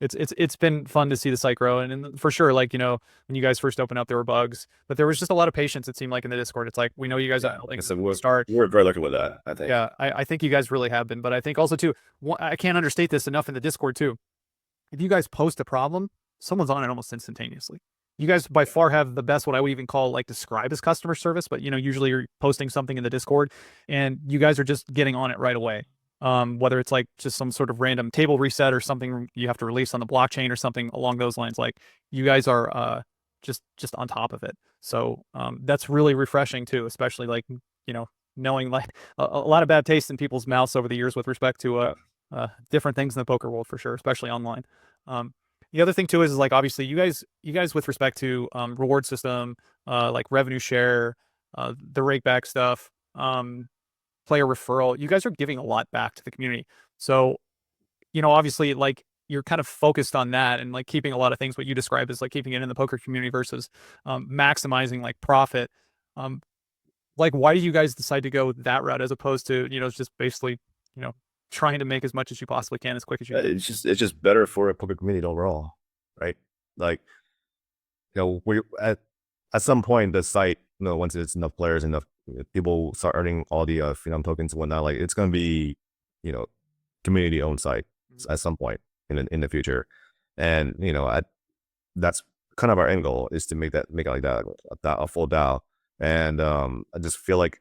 it's been fun to see the site grow, and for sure, like, when you guys first opened up, there were bugs, but there was just a lot of patience. It seemed like in the Discord, it's like, we know you guys are like
So
start.
we're very lucky with that, I think.
Yeah, I think you guys really have been, but I think also too, I can't understate this enough in the Discord too. If you guys post a problem, someone's on it almost instantaneously. You guys by far have the best, what I would even call, like, describe as customer service, but usually you're posting something in the Discord and you guys are just getting on it right away. Whether it's like just some sort of random table reset or something you have to release on the blockchain or something along those lines, like, you guys are just on top of it. So that's really refreshing too, especially like, knowing like a lot of bad taste in people's mouths over the years with respect to different things in the poker world, for sure, especially online. The other thing too is like, obviously you guys with respect to reward system, like revenue share, the rake back stuff, player referral, you guys are giving a lot back to the community. So, obviously, like, you're kind of focused on that and like keeping a lot of things, what you described as like keeping it in the poker community versus maximizing like profit. Um, like, why do you guys decide to go that route as opposed to, just basically, you know, trying to make as much as you possibly can as quick as you can?
It's just better for a poker community overall, right? Like, we at some point the site, once it's enough players, enough people start earning all the Phenom tokens and whatnot, like it's gonna be, community owned site at some point in the future. And that's kind of our end goal, is to make it like that, a full DAO. And I just feel like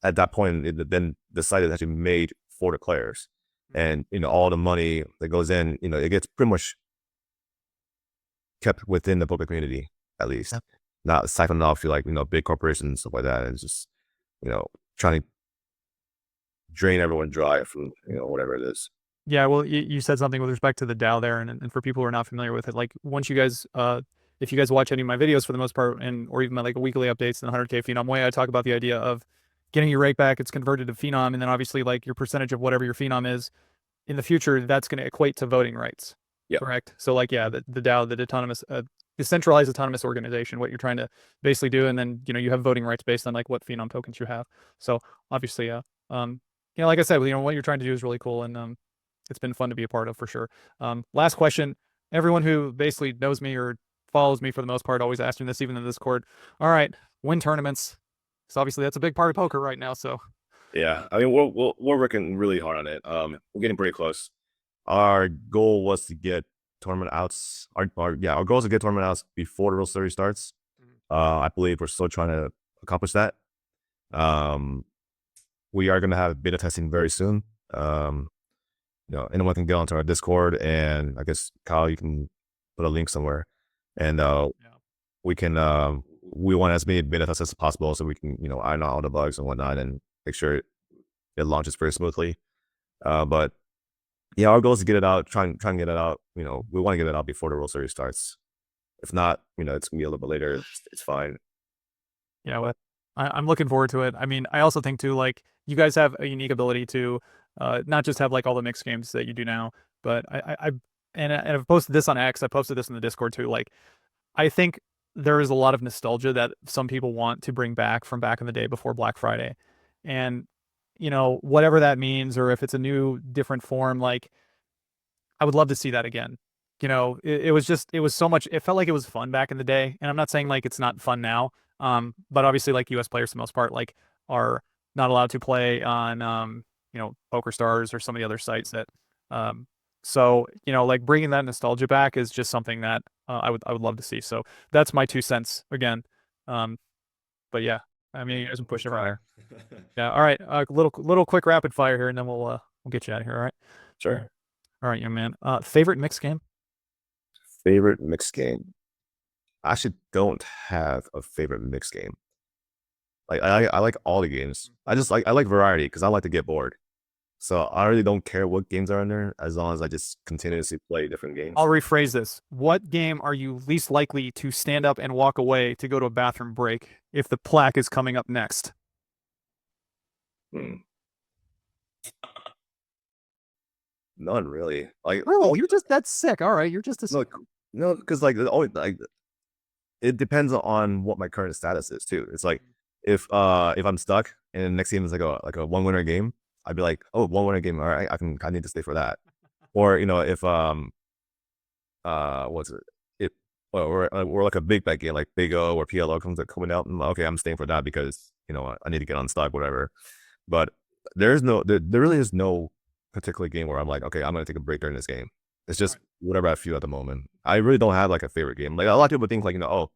at that point, then the site is actually made for the players, and all the money that goes in, it gets pretty much kept within the poker community, at least, not siphoned off to like big corporations and stuff like that. And it's just trying to drain everyone dry from whatever it is.
Yeah, well, you said something with respect to the DAO there, and for people who are not familiar with it, like, once you guys, if you guys watch any of my videos for the most part, and or even my like weekly updates in the 100K Phenom way, I talk about the idea of getting your rake back. It's converted to Phenom, and then obviously like your percentage of whatever your Phenom is in the future, that's going to equate to voting rights.
Yeah.
Correct. So like, yeah, the DAO, the autonomous, decentralized autonomous organization, what you're trying to basically do, and then you have voting rights based on like what Phenom tokens you have. So obviously, yeah, like I said, what you're trying to do is really cool, and it's been fun to be a part of, for sure. Last question. Everyone who basically knows me or follows me for the most part always asking this, even in Discord. All right, win tournaments. So obviously that's a big part of poker right now. So
Yeah, I mean, we're working really hard on it. We're getting pretty close. Our goal was to get tournament outs. Our goal is to get tournament outs before the World Series starts. I believe we're still trying to accomplish that. We are going to have beta testing very soon. Anyone can get onto our Discord, and I guess Kyle, you can put a link somewhere, and we can we want as many beta tests as possible so we can iron out all the bugs and whatnot and make sure it launches very smoothly. But yeah, our goal is to get it out, try and get it out. We want to get it out before the World Series starts. If not, it's gonna be a little bit later. It's fine.
Yeah, well, I'm looking forward to it. I mean, I also think too, like you guys have a unique ability to not just have like all the mixed games that you do now, but and I've posted this on X. I posted this in the Discord too. Like, I think there is a lot of nostalgia that some people want to bring back from back in the day before Black Friday, and whatever that means, or if it's a new different form, like I would love to see that again. It was just, it was so much, it felt like it was fun back in the day. And I'm not saying like it's not fun now. But obviously like US players for the most part, like are not allowed to play on, Poker Stars or some of the other sites that, so, like bringing that nostalgia back is just something that I would love to see. So that's my 2 cents again. But yeah, I mean, you guys can push it right. Yeah. All right. Little quick rapid fire here, and then we'll get you out of here. All right.
Sure.
All right, young man. Favorite mixed game?
Favorite mixed game? I actually don't have a favorite mixed game. Like I like all the games. I like variety because I like to get bored. So I really don't care what games are in there as long as I just continuously play different games.
I'll rephrase this. What game are you least likely to stand up and walk away to go to a bathroom break if the plaque is coming up next?
None really. Like,
oh, you're just that's sick. All right, you're just a
no, because it depends on what my current status is too. It's like if I'm stuck and the next game is like a one winner game, I'd be like, oh, one winner game. All right, I need to stay for that. Or if what's it? If or like a big bet game like Big O or PLO coming out, and okay, I'm staying for that because I need to get unstuck, whatever. But there really is no particular game where I'm like, okay, I'm gonna take a break during this game. It's just whatever I feel at the moment. I really don't have like a favorite game. Like a lot of people think like, oh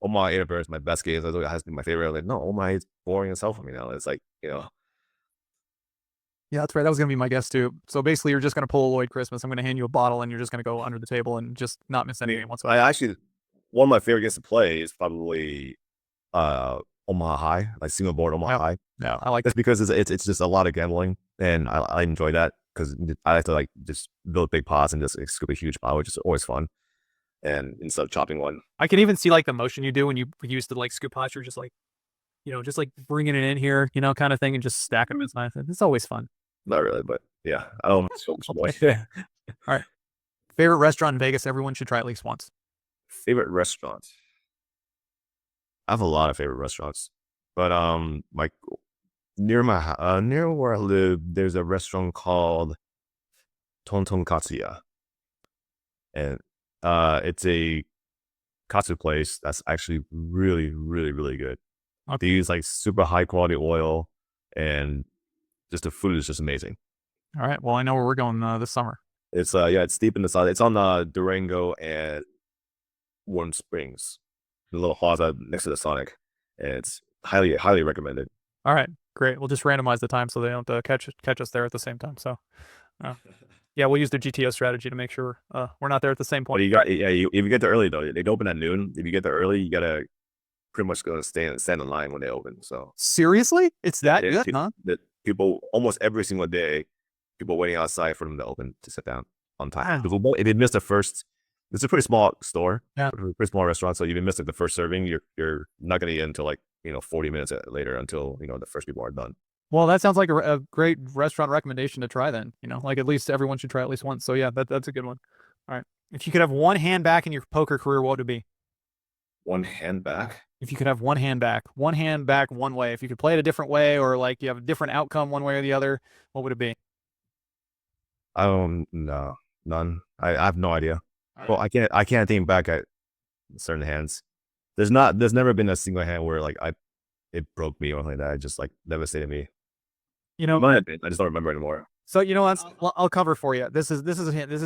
my Air is my best game. It has to be my favorite. I'm like, no, oh my, it's boring as hell for me now. It's like,
Yeah, that's right. That was gonna be my guess too. So basically, you're just gonna pull a Lloyd Christmas. I'm gonna hand you a bottle, and you're just gonna go under the table and just not miss any game whatsoever.
I actually, one of my favorite games to play is probably Omaha High, like single board Omaha High.
Yeah, I like
that's because it's just a lot of gambling, and I enjoy that because I like to like just build big pots and just scoop a huge pot, which is always fun. And instead of chopping one,
I can even see like the motion you do when you use the like scoop pots. You're just like, just like bringing it in here, kind of thing, and just stacking them. It's nice. It's always fun.
Not really, but yeah, I don't.
All right. Favorite restaurant in Vegas? Everyone should try at least once.
Favorite restaurant? I have a lot of favorite restaurants, but like near where I live, there's a restaurant called Tonton Katsuya, and it's a katsu place that's actually really, really, really good. Okay. They use like super high quality oil, and just the food is just amazing.
All right. Well, I know where we're going this summer.
It's it's deep in the south. It's on Durango and Warm Springs, the little plaza next to the Sonic. And it's highly, highly recommended.
All right, great. We'll just randomize the time so they don't catch us there at the same time. So, yeah, we'll use the GTO strategy to make sure we're not there at the same point.
But if you get there early though, they open at noon. If you get there early, you gotta pretty much go stand in line when they open. So
seriously, it's that good, huh?
That people almost every single day, people waiting outside for them to open to sit down on time. Wow. If you miss the first, it's a pretty small store, pretty small restaurant. So if you miss like the first serving, you're not gonna get until like 40 minutes later until the first people are done.
Well, that sounds like a great restaurant recommendation to try then. Like at least everyone should try at least once. So yeah, that's a good one. All right. If you could have one hand back in your poker career, what would it be?
One hand back?
If you could have one hand back one way, if you could play it a different way or like you have a different outcome one way or the other, what would it be?
No, none. I have no idea. Right. Well, I can't think back at certain hands. There's never been a single hand where like it broke me or anything like that. It just like devastated me. I just don't remember anymore.
So I'll cover for you. This is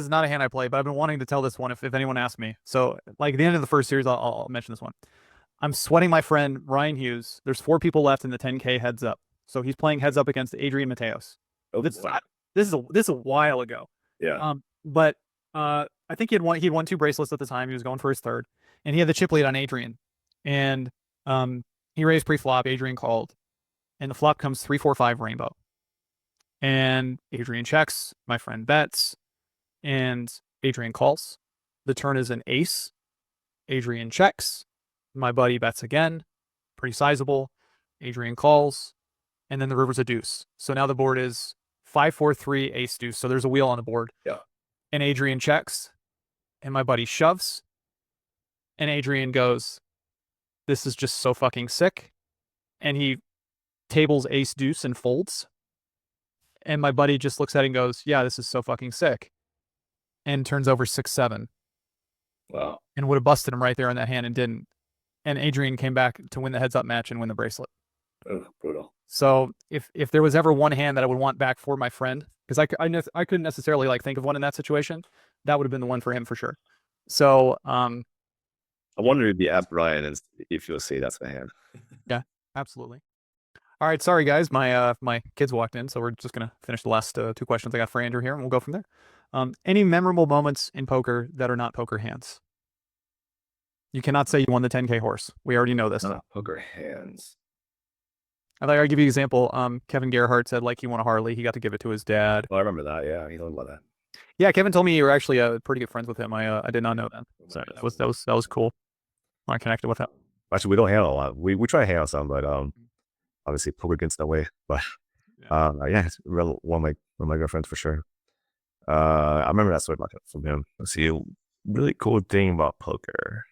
not a hand I play, but I've been wanting to tell this one if anyone asks me. So like at the end of the first series, I'll mention this one. I'm sweating my friend Ryan Hughes. There's 4 people left in the 10K heads up. So he's playing heads up against Adrian Mateos.
Oh,
this this is a while ago.
Yeah.
But I think he'd won 2 bracelets at the time. He was going for his third, and he had the chip lead on Adrian, and he raised pre-flop. Adrian called, and the flop comes 3-4-5 rainbow, and Adrian checks. My friend bets, and Adrian calls. The turn is an ace. Adrian checks. My buddy bets again, pretty sizable. Adrian calls, and then the river's a deuce. So now the board is 5-4-3 ace deuce. So there's a wheel on the board.
Yeah.
And Adrian checks, and my buddy shoves, and Adrian goes, "This is just so fucking sick." And he tables ace deuce and folds. And my buddy just looks at it and goes, "Yeah, this is so fucking sick." And turns over 6-7.
Wow.
And would have busted him right there in that hand and didn't. And Adrian came back to win the heads up match and win the bracelet.
Oh, brutal.
So if there was ever one hand that I would want back for my friend, because I couldn't necessarily like think of one in that situation, that would have been the one for him for sure. So
I wonder if you ask Brian and if you'll say that's the hand.
yeah, absolutely. All right, sorry guys, my kids walked in, so we're just gonna finish the last 2 questions I got for Andrew here, and we'll go from there. Any memorable moments in poker that are not poker hands? You cannot say you won the 10K horse. We already know this.
Not poker hands.
I'll give you an example. Kevin Gerhardt said like he won a Harley. He got to give it to his dad.
Oh, I remember that. Yeah, he told me about that.
Yeah, Kevin told me you were actually pretty good friends with him. I did not know that. So that was cool. I connected with him.
Actually, we don't hang out a lot. We try to hang out some, but obviously poker gets that way. But yeah, it's one of my good friends for sure. I remember that story from him. Let's see, really cool thing about poker.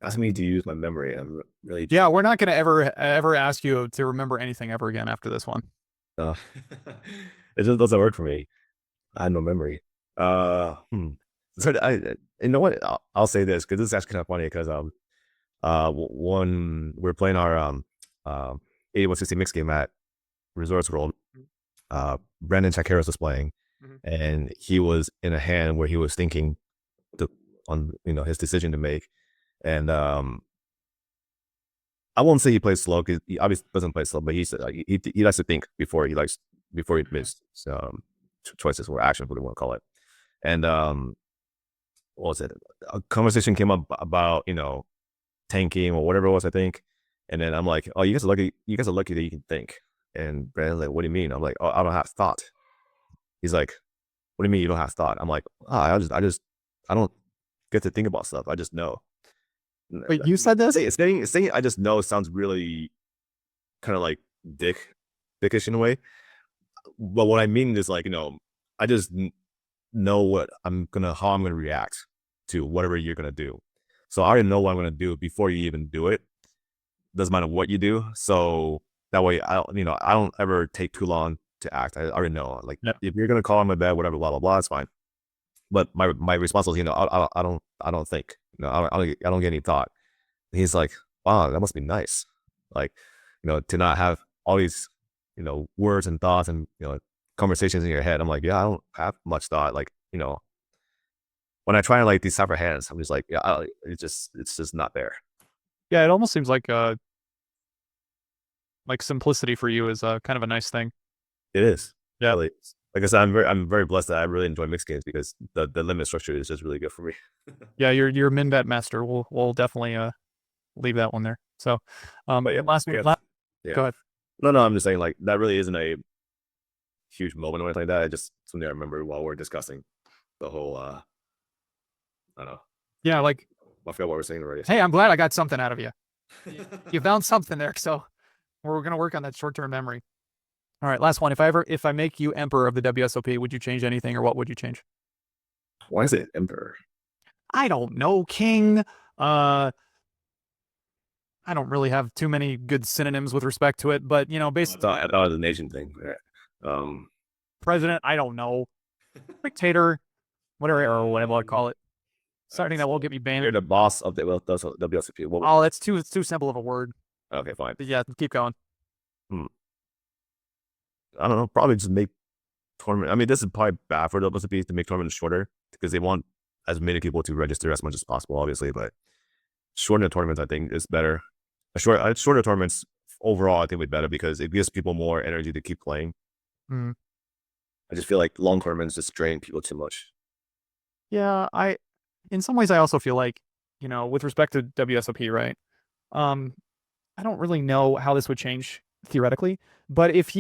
Asking me to use my memory. I'm really
we're not gonna ever ask you to remember anything ever again after this one.
it just doesn't work for me. I have no memory. So you know what? I'll say this because this is actually kind of funny because when we're playing our 8160 mix game at Resorts World, Brandon Chakeros was playing, and he was in a hand where he was thinking on his decision to make. And I won't say he plays slow because he obviously doesn't play slow, but he likes to think before he makes choices or actions, what do you want to call it. And what was it? A conversation came up about tanking or whatever it was, I think. And then I'm like, "Oh, you guys are lucky. You guys are lucky that you can think." And Brandon's like, "What do you mean?" I'm like, "Oh, I don't have thought." He's like, "What do you mean you don't have thought?" I'm like, "Oh, I don't get to think about stuff. I just know."
Wait, you said this?
Saying I just know sounds really kind of like dickish in a way. But what I mean is like, I just know how I'm gonna react to whatever you're gonna do. So I already know what I'm gonna do before you even do it. Doesn't matter what you do. So that way I don't ever take too long to act. I already know. Like if you're gonna call on my bed, whatever, blah blah blah, it's fine. But my response was, I don't think. I don't get any thought. And he's like, "Wow, that must be nice." Like, to not have all these, words and thoughts and, conversations in your head. I'm like, yeah, I don't have much thought. Like, when I try to like decipher hands, I'm just like, yeah, it's just not there.
Yeah, it almost seems like simplicity for you is kind of a nice thing.
It is.
Yeah.
Really. Like I said, I'm very blessed that I really enjoy mixed games because the limit structure is just really good for me.
Yeah, you're a min bet master. We'll definitely leave that one there. So
But yeah,
last
yeah.
Go ahead.
No, I'm just saying like that really isn't a huge moment or anything like that. It's just something I remember while we're discussing the whole I don't know.
Yeah, like
I forgot what we're saying already.
Hey, I'm glad I got something out of you. You found something there, so we're gonna work on that short-term memory. All right, last one. If I make you emperor of the WSOP, would you change anything, or what would you change?
Why is it emperor?
I don't know, king. I don't really have too many good synonyms with respect to it, but basically,
I thought it was a nation thing.
president. I don't know, dictator, whatever I call it. Something that won't get me banned.
You're the boss of the WSOP.
Oh, it's too simple of a word.
Okay, fine.
But yeah, keep going.
I don't know. Probably just make tournament. I mean, this is probably bad for the WSOP to make tournaments shorter because they want as many people to register as much as possible, obviously. But shortening the tournaments, I think, is better. Shorter tournaments overall, I think, would be better because it gives people more energy to keep playing.
Mm.
I just feel like long tournaments just drain people too much.
Yeah, in some ways I also feel like, with respect to WSOP, right? Um, I don't really know how this would change theoretically, but if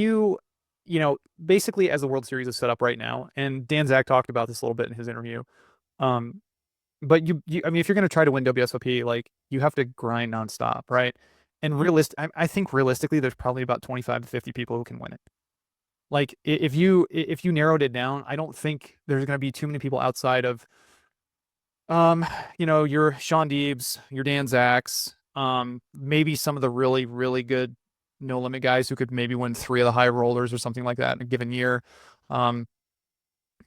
basically as the World Series is set up right now, and Dan Zach talked about this a little bit in his interview, um, but I mean, if you're going to try to win WSOP, like you have to grind nonstop, right? And I think realistically, there's probably about 25 to 50 people who can win it. Like if you narrowed it down, I don't think there's going to be too many people outside of your Sean Deebs, your Dan Zacks, maybe some of the really, really good no limit guys who could maybe win three of the high rollers or something like that in a given year. Um,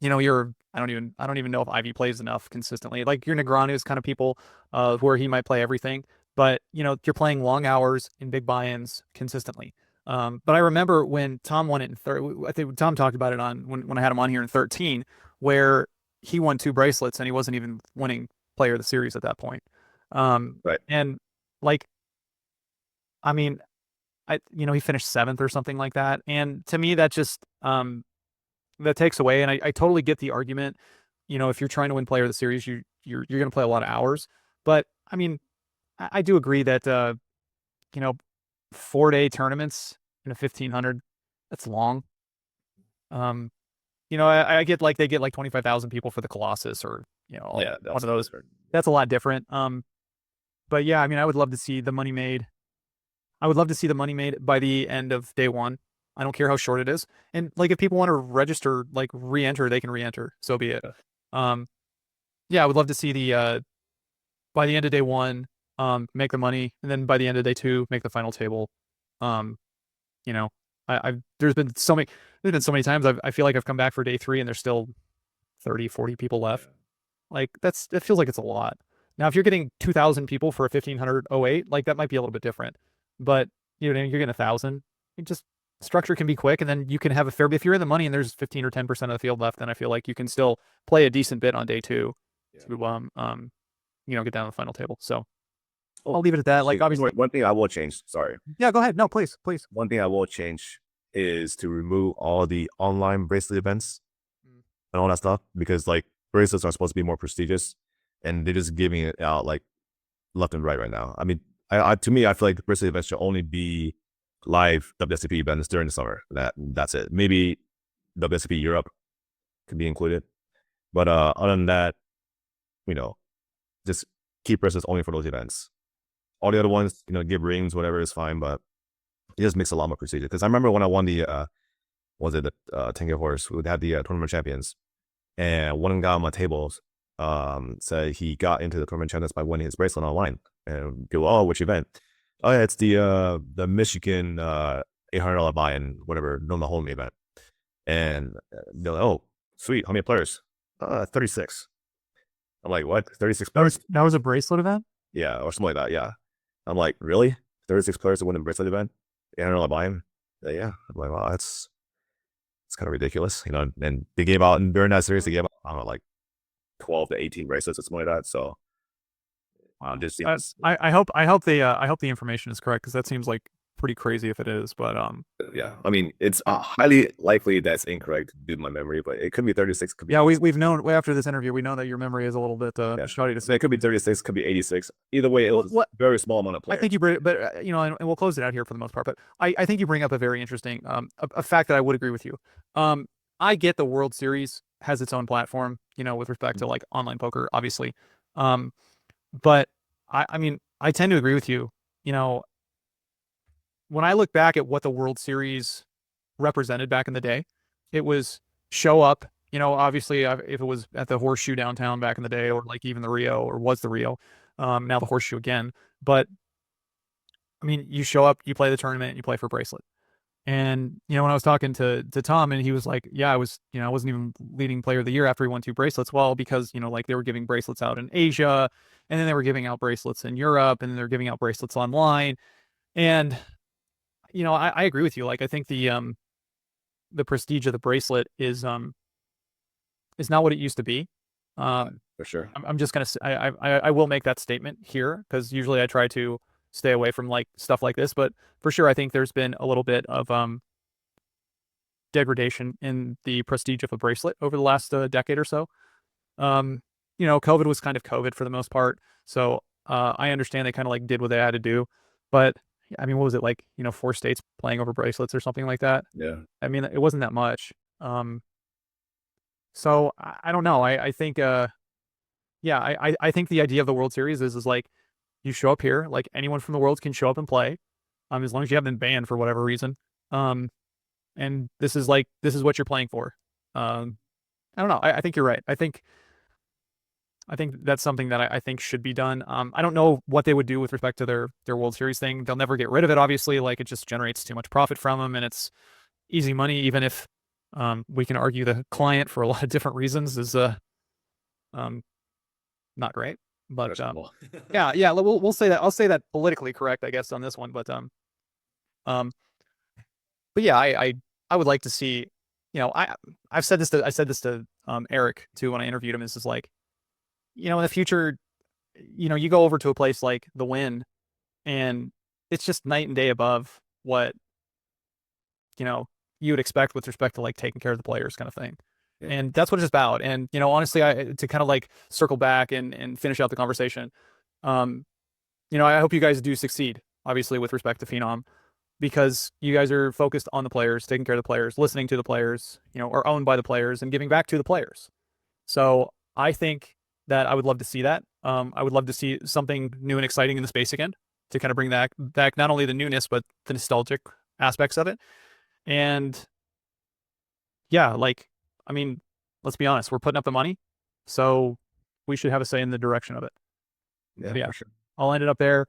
I don't even know if Ivy plays enough consistently. Like your Negrano's kind of people, where he might play everything, but you're playing long hours in big buy-ins consistently. But I remember when Tom won it in third. I think Tom talked about it on when I had him on here in 13, where he won two bracelets and he wasn't even winning player of the series at that point.
Right.
And like, I mean, he finished seventh or something like that. And to me, that takes away. And I totally get the argument. If you're trying to win player of the series, you're going to play a lot of hours. But I mean, I do agree that you know 4-day tournaments in a 1500, that's long. Um, I get like they get like 25,000 people for the Colossus or
Yeah,
one
that's
of those. That's a lot different. But yeah, I mean, I would love to see the money made. I would love to see the money made by the end of day one. I don't care how short it is. And like if people want to register, like re-enter, they can re-enter. So be it.
yeah.
Um, yeah, I would love to see the by the end of day one, make the money, and then by the end of day two, make the final table. Um, you know, I've there's been so many times I feel like I've come back for day three and there's still 30, 40 people left. Like it feels like it's a lot. Now, if you're getting 2,000 people for a 1,508, like that might be a little bit different. But you're getting 1,000. It just structure can be quick, and then you can have a fair. If you're in the money and there's 15 or 10% of the field left, then I feel like you can still play a decent bit on day two
Yeah.
to get down to the final table. So
Oh,
I'll leave it at that. Like
actually,
obviously,
one thing I will change. Sorry,
yeah. Go ahead. No, please, please.
one thing I will change is to remove all the online bracelet events and all that stuff because like bracelets are supposed to be more prestigious, and they're just giving it out like left and right now. I mean, to me, I feel like the bracelet events should only be live WSOP events during the summer. That's it. Maybe WSOP Europe could be included, but other than that, you know, just keep bracelets only for those events. All the other ones, give rings, whatever is fine, but it just makes a lot more prestigious. Because I remember when I won the was it the 10K horse, we had the tournament champions, and one guy on my tables said he got into the tournament champions by winning his bracelet online. And go, oh, which event? Oh yeah, it's the Michigan $800 buy-in, whatever, normal home event. And they're like, oh, sweet, how many players? 36. I'm like, what? 36 players?
That was a bracelet event.
Yeah, or something like that. Yeah. I'm like, really? 36 players to win a bracelet event? $800 buy-in? Yeah. I'm like, wow, it's kind of ridiculous, And they gave out, and during that series, they gave out, I don't know, like 12 to 18 bracelets or something like that. So,
Wow.
just seems,
I hope the information is correct because that seems like pretty crazy if it is. But
yeah. I mean, it's highly likely that's incorrect due to my memory, but it could be 36, could be.
yeah, we've known after this interview, we know that your memory is a little bit shoddy to
So
say.
it could be 36, could be 86. Either way, it was
What
very small amount of
I
players.
think you bring, but and we'll close it out here for the most part. But I think you bring up a very interesting a fact that I would agree with you. I get the World Series has its own platform, with respect to like online poker, obviously. Um, but I mean, I tend to agree with you. You know, when I look back at what the World Series represented back in the day, it was show up. Obviously, if it was at the Horseshoe downtown back in the day, or like even the Rio, or was the Rio, now the Horseshoe again. But I mean, you show up, you play the tournament, and you play for a bracelet. And when I was talking to Tom, and he was like, "Yeah, I wasn't even leading player of the year after he won two bracelets." Well, because like they were giving bracelets out in Asia, and then they were giving out bracelets in Europe, and then they're giving out bracelets online. And I agree with you. Like, I think the prestige of the bracelet is not what it used to be.
For sure.
I'm just gonna say, I will make that statement here because usually I try to stay away from like stuff like this, but for sure I think there's been a little bit of degradation in the prestige of a bracelet over the last decade or so. You know, COVID was kind of COVID for the most part, so I understand they kind of like did what they had to do, but I mean, what was it like? You know, 4 states playing over bracelets or something like that.
Yeah.
I mean, it wasn't that much. So I don't know. I think yeah, I think the idea of the World Series is like you show up here, like anyone from the world can show up and play, as long as you haven't been banned for whatever reason. Um, and this is what you're playing for. I don't know. I think you're right. I think that's something that I think should be done. I don't know what they would do with respect to their World Series thing. They'll never get rid of it, obviously. Like it just generates too much profit from them, and it's easy money. Even if we can argue the client for a lot of different reasons is um, not great. But yeah, we'll say that. I'll say that politically correct, I guess, on this one. Um, but yeah, I would like to see. You know, I've said this to Eric too when I interviewed him. This is like, you know, in the future, you know, you go over to a place like the Win, and it's just night and day above what, you know, you would expect with respect to like taking care of the players kind of thing.
Yeah.
And that's what it's about. And, you know, honestly, to kind of like circle back and finish out the conversation, you know, I hope you guys do succeed, obviously, with respect to Phenom, because you guys are focused on the players, taking care of the players, listening to the players, you know, are owned by the players and giving back to the players. So I think that I would love to see that. I would love to see something new and exciting in the space again to kind of bring back not only the newness, but the nostalgic aspects of it. And yeah, like, I mean, let's be honest, we're putting up the money, so we should have a say in the direction of it.
Yeah, for sure.
I'll end it up there.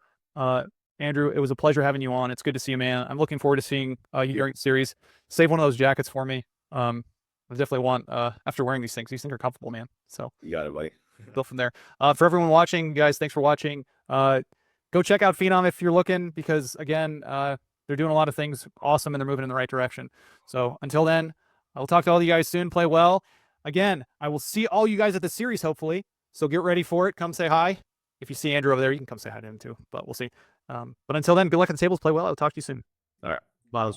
Andrew, it was a pleasure having you on. It's good to see you, man. I'm looking forward to seeing your series. Save one of those jackets for me. I definitely want after wearing these things. These things are comfortable, man. So
You got it, buddy.
go from there. For everyone watching, guys, thanks for watching. Go check out Phenom if you're looking, because again, they're doing a lot of things awesome and they're moving in the right direction. So until then, I will talk to all you guys soon. Play well. Again, I will see all you guys at the series, hopefully. So get ready for it. Come say hi. If you see Andrew over there, you can come say hi to him too, but we'll see. But until then, good luck at the tables. Play well. I'll talk to you soon.
All right.
Bye.